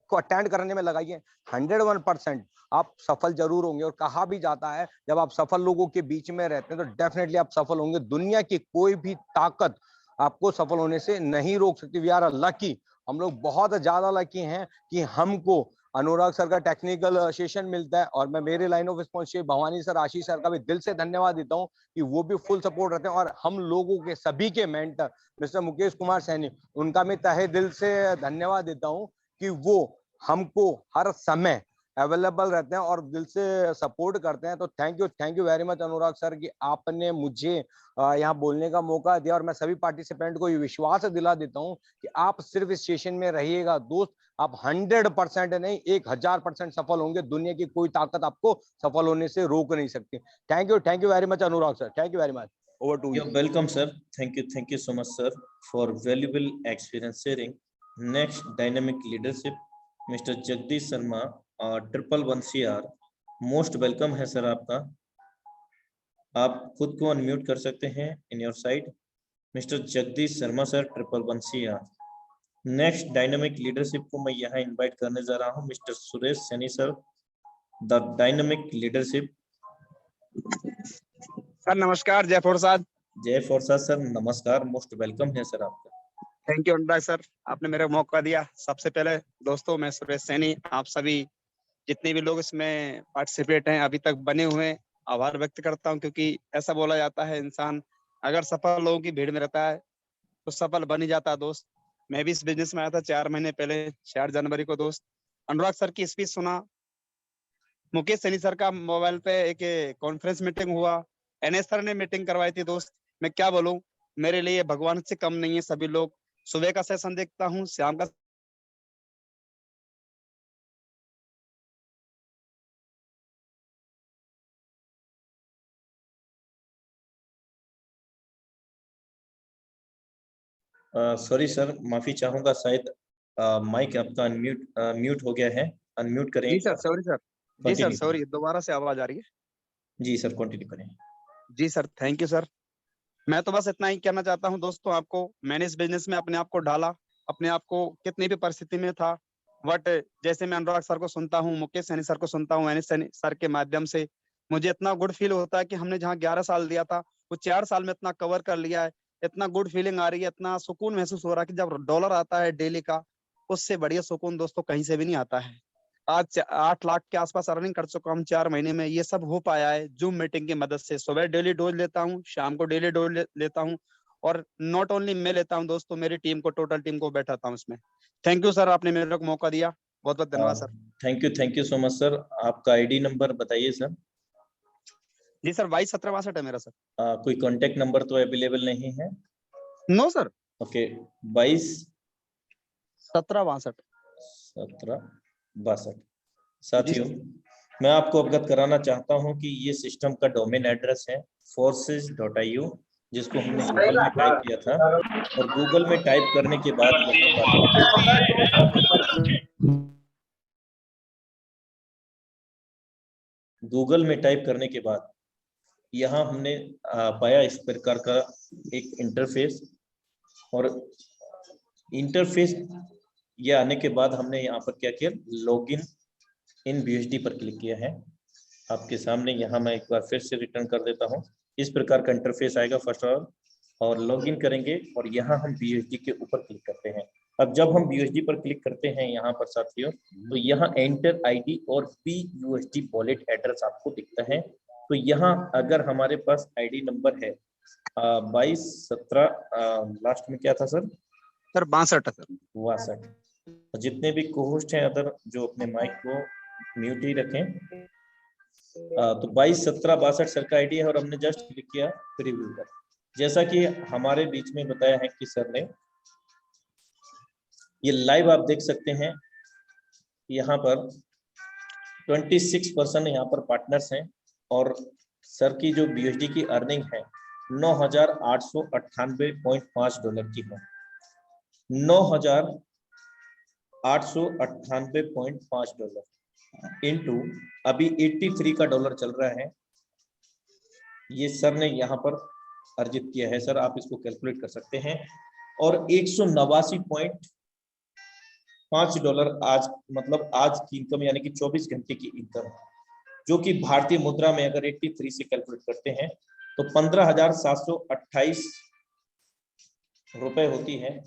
को अटेंड करने में लगाइए। 101% आप सफल जरूर होंगे। और कहा भी जाता है जब आप सफल लोगों के बीच में रहते हैं तो डेफिनेटली आप सफल होंगे। दुनिया की कोई भी ताकत आपको सफल होने से नहीं रोक सकती। वी आर लकी, हम लोग बहुत ज्यादा लकी हैं कि हमको अनुराग सर का टेक्निकल सेशन मिलता है। और मैं मेरे line of responsibility Bhavani sir, Ashish sir का भी दिल से धन्यवाद देता हूं कि वो भी फुल सपोर्ट रहते हैं। और हम लोगों के सभी के मेंटर मिस्टर मुकेश कुमार सैनी, उनका मैं तहे दिल से धन्यवाद देता हूं कि वो हमको हर समय अवेलेबल रहते हैं और दिल से सपोर्ट करते हैं। तो thank you very much Anurag sir कि आपने मुझे यहाँ बोलने का मौका दिया। और मैं सभी पार्टिसिपेंट को ये विश्वास दिला देता हूँ कि आप सिर्फ इस सेशन में रहिएगा दोस्त, आप 100% नहीं 1000% सफल होंगे। दुनिया की कोई ताकत आपको सफल होने से रोक नहीं सकती। Thank you very much Anurag sir, thank you very much. Over to you. Welcome sir, thank you so much sir for valuable experience sharing. Next dynamic leadership mister Jagdish Sharma, 111 CR, most welcome है सर आपका। आप खुद को unmute कर सकते हैं in your side. Mister Jagdish Sharma sir, 111 CR। Next dynamic leadership को मैं यहाँ इनवाइट करने जा रहा हूँ mister Suresh Saini sir, the dynamic leadership. Sir नमस्कार, जय प्रसाद। जय प्रसाद सर, नमस्कार, मोस्ट वेलकम है सर आपका। थैंक यू अनुराग सर, आपने मेरे को मौका दिया। सबसे पहले दोस्तों मैं सुरेश सैनी, आप सभी जितने भी लोग इसमें पार्टिसिपेट हैं अभी तक बने हुए हैं, आभार व्यक्त करता हूं। क्योंकि ऐसा बोला जाता है इंसान अगर सफल लोगों की भीड़ में रहता है तो सफल बन ही जाता है दोस्त। मैं भी इस बिजनेस में आया था 4 महीने पहले 4 जनवरी को दोस्त। अनुराग सर की स्पीच सुना, मुकेश सैनी सर का मोबाइल पे एक कॉन्फ्रेंस मीटिंग हुआ, NS सर ने मीटिंग करवाई थी दोस्त। मैं क्या बोलूं, मेरे लिए भगवान से कम नहीं है सभी लोग। सुबह का सेशन देखता हूँ, शाम का सॉरी सर, माफी चाहूंगा, शायद माइक आपका म्यूट हो गया है, अनम्यूट करें। जी सर, सॉरी सर। जी सर, कंटिन्यू सॉरी, दोबारा से आवाज आ रही है। जी सर, कंटिन्यू करें। जी सर, थैंक यू सर। मैं तो बस इतना ही कहना चाहता हूँ दोस्तों आपको, मैंने इस बिजनेस में अपने आप को ढाला, अपने आप को कितनी भी परिस्थिति में था, बट जैसे मैं अनुराग सर को सुनता हूँ, मुकेश सैनी सर को सुनता हूँ, एनिस सैनी सर के माध्यम से मुझे इतना गुड फील होता है कि हमने जहाँ 11 साल दिया था वो 4 साल में इतना कवर कर लिया है। इतना गुड फीलिंग आ रही है, इतना सुकून महसूस हो रहा है कि जब डॉलर आता है डेली का, उससे बढ़िया सुकून दोस्तों कहीं से भी नहीं आता है। आज 8 लाख के आसपास अर्निंग कर चुका हूँ 4 महीने में। ये सब हो पाया है जूम मीटिंग की मदद से। सुबह डेली डोज लेता हूँ, शाम को डेली डोज लेता हूँ, और नॉट ओनली मैं लेता हूँ दोस्तों, मेरी टीम को, टोटल टीम को बैठाता हूँ इसमें। थैंक यू सर, आपने मेरे को मौका दिया, बहुत बहुत धन्यवाद sir. Thank you so much sir. आपका आईडी नंबर बताइए सर। जी सर, 221762 है मेरा सर। कोई कांटेक्ट नंबर तो अवेलेबल नहीं है? No sir. ओके, 22 1762। 1762। साथियों, मैं आपको अवगत कराना चाहता हूं कि ये सिस्टम का डोमेन एड्रेस है forces.io, जिसको हमने गूगल में टाइप किया था, और गूगल में टाइप करने के बाद यहाँ पर यहाँ हमने पाया इस प्रकार का एक इंटरफेस, और इंटरफेस ये आने के बाद हमने यहाँ पर क्या किया, लॉगिन इन BUSD पर क्लिक किया है। आपके सामने यहाँ मैं एक बार फिर से रिटर्न कर देता हूँ। इस प्रकार का इंटरफेस आएगा फर्स्ट ऑफ ऑल, और लॉगिन करेंगे और यहाँ हम BUSD के ऊपर क्लिक करते हैं। अब जब हम BUSD पर क्लिक करते हैं यहाँ पर साथियों, तो यहाँ एंटर आईडी और BUSD वॉलेट एड्रेस आपको दिखता है। तो यहाँ अगर हमारे पास आईडी नंबर है 2217, लास्ट में क्या था सर? Sir 62 sir. 62। जितने भी कोहोस्ट हैं अदर, जो अपने माइक को म्यूट ही रखें। तो 221762 सर का आईडी है, और हमने जस्ट क्लिक किया प्रीव्यू पर। जैसा कि हमारे बीच में बताया है कि सर ने, ये लाइव आप देख सकते हैं, यहाँ पर 26% यहाँ पर पार्टनर्स हैं, और सर की जो BUSD की अर्निंग है $9,898.5 की है। $9,898.5 इनटू अभी 83 का डॉलर चल रहा है, ये सर ने यहाँ पर अर्जित किया है। सर आप इसको कैलकुलेट कर सकते हैं, और $189.5 आज, मतलब आज की इनकम, यानी कि 24 घंटे की इनकम, जो कि भारतीय मुद्रा में अगर 83 से कैलकुलेट करते हैं तो 15,728 रुपए होती है,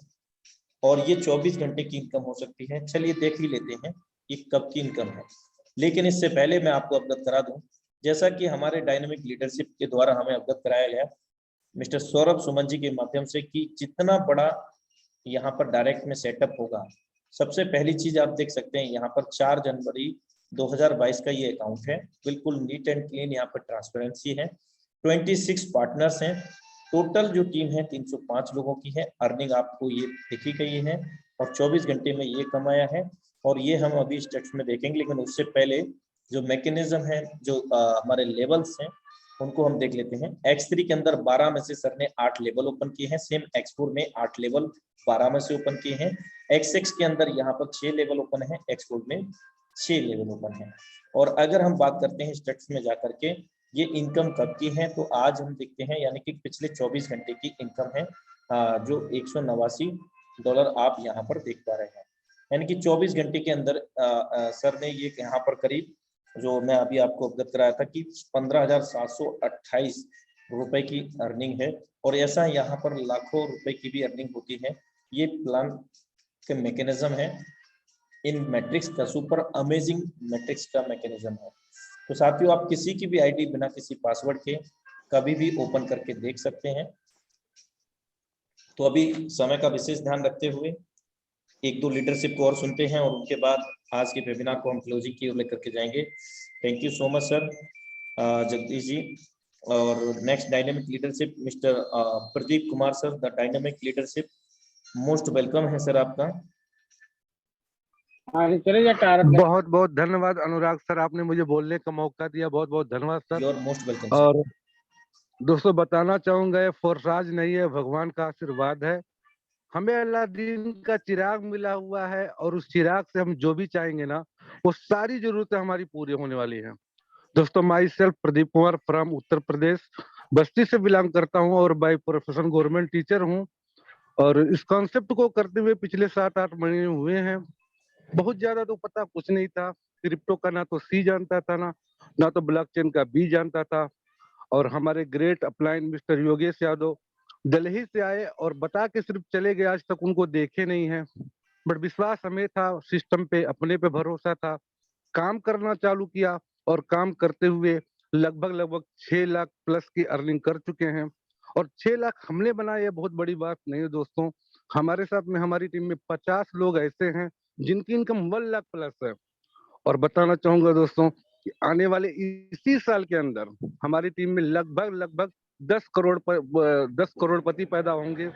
और ये 24 घंटे की इनकम हो सकती है। चलिए देख ही लेते हैं कि कब की इनकम है। लेकिन इससे पहले मैं आपको अवगत करा दूं, जैसा कि हमारे डायनामिक लीडरशिप के द्वारा हमें अवगत कराया गया मिस्टर सौरभ सुमन जी के माध्यम से, कि जितना बड़ा यहाँ पर डायरेक्ट में सेटअप होगा। सबसे पहली चीज आप देख सकते हैं यहाँ पर 4 जनवरी 2022 का ये अकाउंट है, बिल्कुल नीट एंड क्लीन, यहाँ पर ट्रांसपेरेंसी है। 26 पार्टनर्स हैं, टोटल जो टीम है 305 लोगों की है। अर्निंग आपको ये दिखी गई है, और 24 घंटे में ये कमाया है, और ये हम अभी स्टेट्स में देखेंगे। लेकिन उससे पहले जो मैकेनिज्म है, जो हमारे लेवल्स हैं, उनको हम देख लेते हैं। X3 के अंदर 12 में से सर ने 8 लेवल ओपन किए हैं। सेम X4 में 8 लेवल 12 में से ओपन किए हैं। X6 के अंदर यहाँ पर 6 लेवल ओपन है, X4 में 6 लेवल ओपन है। और अगर हम बात करते हैं स्टेट्स में जाकर के ये इनकम कब की है, तो आज हम देखते हैं, यानी कि पिछले 24 घंटे की इनकम है, जो $189 आप यहाँ पर देख पा रहे हैं। यानी कि 24 घंटे के अंदर सर ने ये यहाँ पर करीब, जो मैं अभी आपको अवगत कराया था, कि 15,728 रुपए की अर्निंग है। और ऐसा यहाँ पर लाखों रुपए की भी अर्निंग होती है। ये प्लान के मैकेनिज्म है, इन मैट्रिक्स का सुपर अमेजिंग मैट्रिक्स का मैकेनिज्म है। तो साथियों, आप किसी की भी आईडी बिना किसी पासवर्ड के कभी भी ओपन करके देख सकते हैं। तो अभी समय का विशेष ध्यान रखते हुए 1-2 लीडरशिप को और सुनते हैं, और उनके बाद आज के वेबिनार को हम क्लोजिंग की ओर लेकर के जाएंगे। Thank you so much sir Jagdish ji. और next dynamic leadership mister Pradeep Kumar sir, the dynamic leadership, most welcome है सर आपका। बहुत बहुत धन्यवाद अनुराग सर, आपने मुझे बोलने का मौका दिया, बहुत बहुत धन्यवाद सर। Your most welcome. और दोस्तों बताना चाहूंगा, ये फोर्सराज नहीं है, भगवान का आशीर्वाद है। हमें अलादीन का चिराग मिला हुआ है और उस चिराग से हम जो भी चाहेंगे ना वो सारी जरूरतें हमारी पूरी होने वाली हैं। दोस्तों, myself Pradeep Kumar from Uttar Pradesh, Basti से बिलोंग करता हूँ और बाय प्रोफेशन गवर्नमेंट टीचर हूँ। और इस कॉन्सेप्ट को करते हुए पिछले 7-8 महीने हुए हैं। बहुत ज्यादा तो पता कुछ नहीं था। क्रिप्टो का ना तो सी जानता था, ना तो ब्लॉकचेन का बी जानता था। और हमारे great upline mister Yogesh Yadav Delhi से आए और बता के सिर्फ चले गए, आज तक उनको देखे नहीं है। बट विश्वास हमें था, सिस्टम पे, अपने पे भरोसा था, काम करना चालू किया और काम करते हुए लगभग 6 लाख प्लस की अर्निंग कर चुके हैं। और 6 लाख हमने बनाए, ये बहुत बड़ी बात नहीं है दोस्तों। हमारे साथ में हमारी टीम में 50 लोग ऐसे हैं जिनकी इनकम 1 लाख प्लस है। और बताना चाहूंगा दोस्तों कि आने वाले इसी साल के अंदर हमारी टीम में लगभग 10 करोड़पति पैदा होंगे।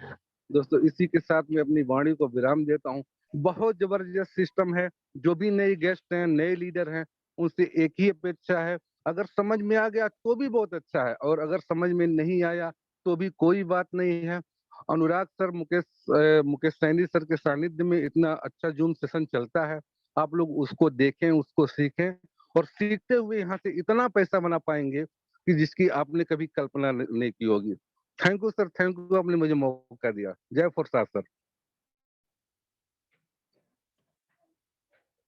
दोस्तों, इसी के साथ में अपनी वाणी को विराम देता हूँ। बहुत जबरदस्त सिस्टम है। जो भी नए गेस्ट हैं, नए लीडर हैं, उनसे एक ही अपेक्षा है, अगर समझ में आ गया तो भी बहुत अच्छा है, और अगर समझ में नहीं आया तो भी कोई बात नहीं है। अनुराग सर, मुकेश सैनी सर के सानिध्य में इतना अच्छा जूम सेशन चलता है। आप लोग उसको देखें, उसको सीखें, और सीखते हुए यहाँ से इतना पैसा बना पाएंगे कि जिसकी आपने कभी कल्पना नहीं की होगी। Thank you sir, thank you, आपने मुझे मौका दिया। जय फुरसाद सर।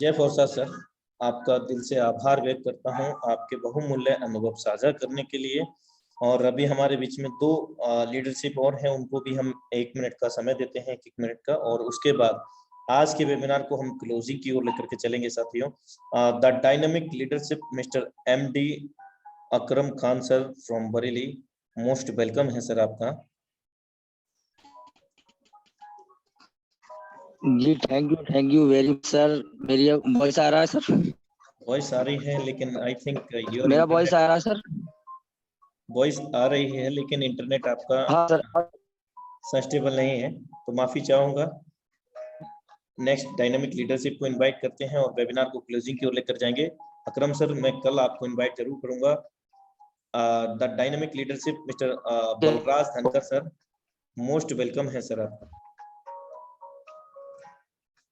जय फौरसा सर, आपका दिल से आभार व्यक्त करता हूं आपके बहुमूल्य अनुभव साझा करने के लिए। और अभी हमारे बीच में 2 लीडरशिप और हैं, उनको भी हम 1 मिनट का समय देते हैं, 1 मिनट का, और उसके बाद आज के वेबिनार को हम क्लोजिंग की ओर लेकर के चलेंगे साथियों। The dynamic leadership mister MD Akram Khan sir from Bareilly, most welcome है सर आपका। जी thank you very much sir. मेरी वॉइस आ रहा है सर? वॉइस आ रही है, लेकिन आई थिंक योर मेरा वॉइस आ रहा है सर? वॉइस आ रही है लेकिन इंटरनेट आपका हाँ सर। स्टेबल नहीं है, तो माफी चाहूंगा। नेक्स्ट डायनामिक लीडरशिप को इनवाइट करते हैं और वेबिनार को क्लोजिंग की ओर लेकर जाएंगे। अकरम सर, मैं कल आपको इनवाइट जरूर करूंगा। The dynamic leadership mister Balraj धनकर सर, मोस्ट वेलकम है सर आपका।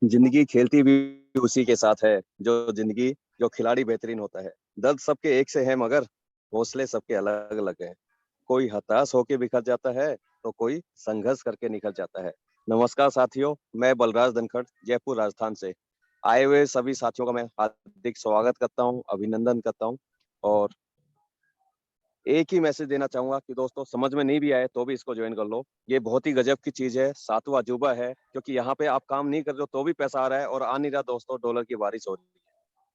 जिंदगी खेलती भी उसी के साथ है जो खिलाड़ी बेहतरीन होता है। दर्द सबके एक से है मगर हौसले सबके अलग अलग हैं। कोई हताश होके बिखर जाता है तो कोई संघर्ष करके निकल जाता है। नमस्कार साथियों, मैं बलराज धनखड़ जयपुर राजस्थान से आए हुए सभी साथियों का मैं हार्दिक स्वागत करता हूं, अभिनंदन करता हूं। और एक ही मैसेज देना चाहूंगा कि दोस्तों, समझ में नहीं भी आए तो भी इसको ज्वाइन कर लो। ये बहुत ही गजब की चीज है, 7वां अजूबा है, क्योंकि यहाँ पे आप काम नहीं कर रहे हो तो भी पैसा आ रहा है, और आ नहीं रहा दोस्तों, डॉलर की बारिश हो रही है,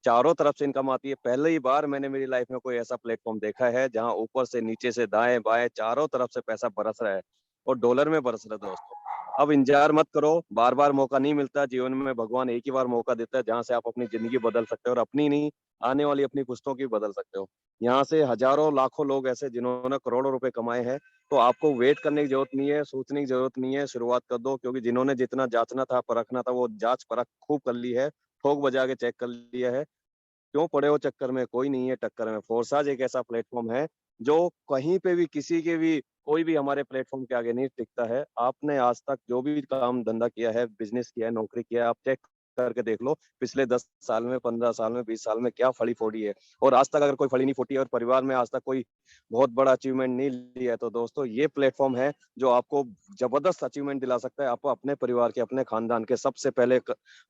चारों तरफ से इनकम आती है। पहले ही बार मैंने मेरी लाइफ में कोई ऐसा प्लेटफॉर्म देखा है जहाँ ऊपर से नीचे से दाएं बाएं चारों तरफ से पैसा बरस रहा है, और डॉलर में बरस रहा है दोस्तों। अब इंतजार मत करो, बार बार मौका नहीं मिलता जीवन में, भगवान एक ही बार मौका देता है जहाँ से आप अपनी जिंदगी बदल सकते हो, और अपनी नहीं, आने वाली अपनी पुश्तों की बदल सकते हो। यहाँ से हजारों लाखों लोग ऐसे जिन्होंने करोड़ों रुपए कमाए हैं, तो आपको वेट करने की जरूरत नहीं है, सोचने की जरूरत नहीं है, शुरुआत कर दो, क्योंकि जिन्होंने जितना जांचना था, परखना था, वो जांच परख खूब कर ली है, ठोक बजा के चेक कर लिया है। क्यों पड़े हो चक्कर में, कोई नहीं है टक्कर में। फोर्साज एक ऐसा प्लेटफॉर्म है जो कहीं पे भी, किसी के भी, कोई भी हमारे प्लेटफॉर्म के आगे नहीं टिकता है। आपने आज तक जो भी काम धंधा किया है, बिजनेस किया है, नौकरी किया है, आप चेक करके देख लो, पिछले 10 साल में, 15 साल में, 20 साल में क्या फड़ी फोड़ी है, और आज तक अगर कोई फड़ी नहीं फूटी है और परिवार में आज तक कोई बहुत बड़ा अचीवमेंट नहीं लिया है, तो दोस्तों ये प्लेटफॉर्म है जो आपको जबरदस्त अचीवमेंट दिला सकता है। आप अपने परिवार के, अपने खानदान के सबसे पहले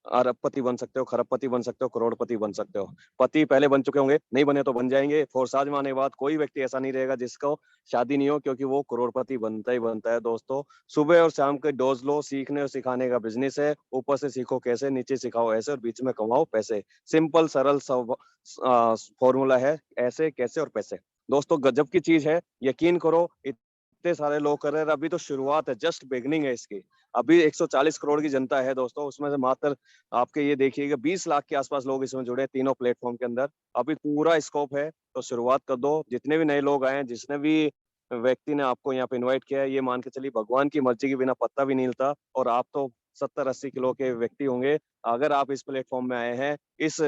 अरबपति बन सकते हो, खरबपति बन सकते हो, करोड़पति बन सकते हो। पति पहले बन चुके होंगे, नहीं बने तो बन जाएंगे। फोर्साज में आने के बाद कोई व्यक्ति ऐसा नहीं रहेगा जिसको शादी नहीं हो, क्योंकि वो करोड़पति बनता ही बनता है दोस्तों। सुबह और शाम के डोज लो, सीखने और सिखाने का बिजनेस है। ऊपर से सीखो कैसे, नीचे सिखाओ ऐसे, और बीच में कमाओ पैसे। सिंपल सरल फॉर्मूला है, ऐसे कैसे और पैसे। दोस्तों गजब की चीज है, यकीन करो, इतने सारे लोग कर रहे हैं। अभी तो शुरुआत है, जस्ट बिगनिंग है इसकी। अभी 140 करोड़ की जनता है दोस्तों, उसमें से मात्र आपके ये देखिएगा 20 लाख के आसपास लोग इसमें जुड़े, तीनों प्लेटफॉर्म के अंदर। अभी पूरा स्कोप है, तो शुरुआत कर दो। जितने भी नए लोग आए हैं, जिसने भी व्यक्ति ने आपको यहाँ पे इनवाइट किया है, ये मान के चलिए भगवान की मर्जी के बिना पत्ता भी नहीं हिलता। और आप तो 70-80 किलो के व्यक्ति होंगे, अगर आप इस प्लेटफॉर्म में आए हैं, इस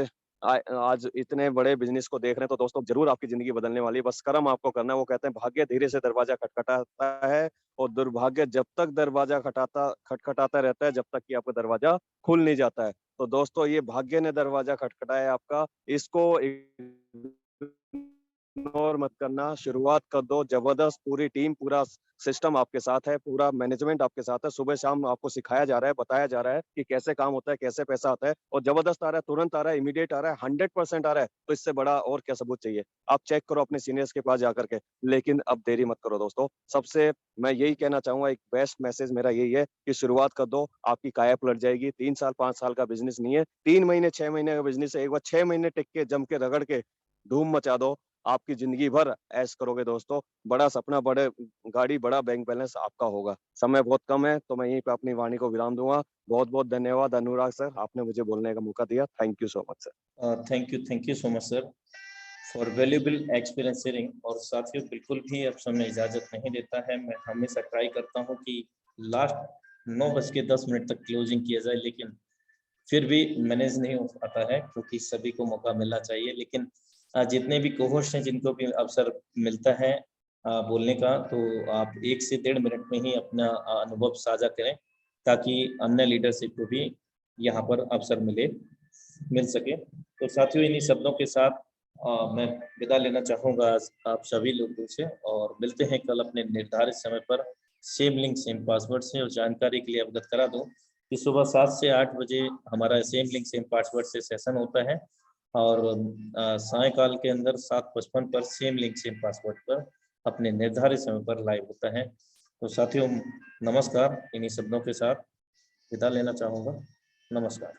आज इतने बड़े बिजनेस को देख रहे हैं, तो दोस्तों जरूर आपकी जिंदगी बदलने वाली है। बस कर्म आपको करना है। वो कहते हैं भाग्य धीरे से दरवाजा खटखटाता है और दुर्भाग्य जब तक दरवाजा खटखटाता रहता है, जब तक कि आपका दरवाजा खुल नहीं जाता है। तो दोस्तों ये भाग्य ने दरवाजा खटखटाया है आपका, इसको इग्नोर मत करना, शुरुआत कर दो। जबरदस्त पूरी टीम, पूरा सिस्टम आपके साथ है, पूरा मैनेजमेंट आपके साथ है। सुबह शाम आपको सिखाया जा रहा है, बताया जा रहा है कि कैसे काम होता है, कैसे पैसा आता है, और जबरदस्त आ रहा है, तुरंत आ रहा है, इमीडिएट आ रहा है, 100% आ रहा है। तो इससे बड़ा और क्या सबूत चाहिए? आप चेक करो अपने सीनियर्स के पास जाकर के। लेकिन अब देरी मत करो दोस्तों। सबसे मैं यही कहना चाहूंगा, एक बेस्ट मैसेज मेरा यही है कि शुरुआत कर दो, आपकी काया पलट जाएगी। 3 साल 5 साल का बिजनेस नहीं है, 3 महीने 6 महीने का बिजनेस है। एक बार 6 महीने टिक के, जम के, रगड़ के धूम मचा दो, आपकी जिंदगी भर ऐश करोगे दोस्तों। बड़ा सपना, बड़े गाड़ी, बड़ा बैंक बैलेंस आपका होगा। समय बहुत कम है, तो मैं यहीं पे अपनी वाणी को विराम दूंगा। बहुत बहुत धन्यवाद अनुराग सर, आपने मुझे बोलने का मौका दिया। Thank you so much sir. Thank you so much sir for valuable experience sharing. और साथियों, बिल्कुल भी अब समय इजाजत नहीं देता है। मैं हमेशा ट्राई करता हूं कि लास्ट 9:10 तक क्लोजिंग किया जाए, लेकिन फिर भी मैनेज नहीं हो पाता है, क्योंकि सभी को मौका मिलना चाहिए। लेकिन जितने भी कोहोस्ट हैं, जिनको भी अवसर मिलता है बोलने का, तो आप 1 से 1.5 मिनट में ही अपना अनुभव साझा करें, ताकि अन्य लीडरशिप को भी यहाँ पर अवसर मिल सके। तो साथियों, इन्हीं शब्दों के साथ मैं विदा लेना चाहूँगा आप सभी लोगों से, और मिलते हैं कल अपने निर्धारित समय पर, सेम लिंक सेम पासवर्ड से। और जानकारी के लिए अवगत करा दूं कि सुबह 7 से 8 बजे हमारा सेम लिंक सेम पासवर्ड से सेशन होता है, और सायकाल के अंदर 7:55 पर सेम लिंक सेम पासवर्ड पर अपने निर्धारित समय पर लाइव होता है। तो साथियों, नमस्कार। इन्हीं शब्दों के साथ विदा लेना चाहूँगा। नमस्कार।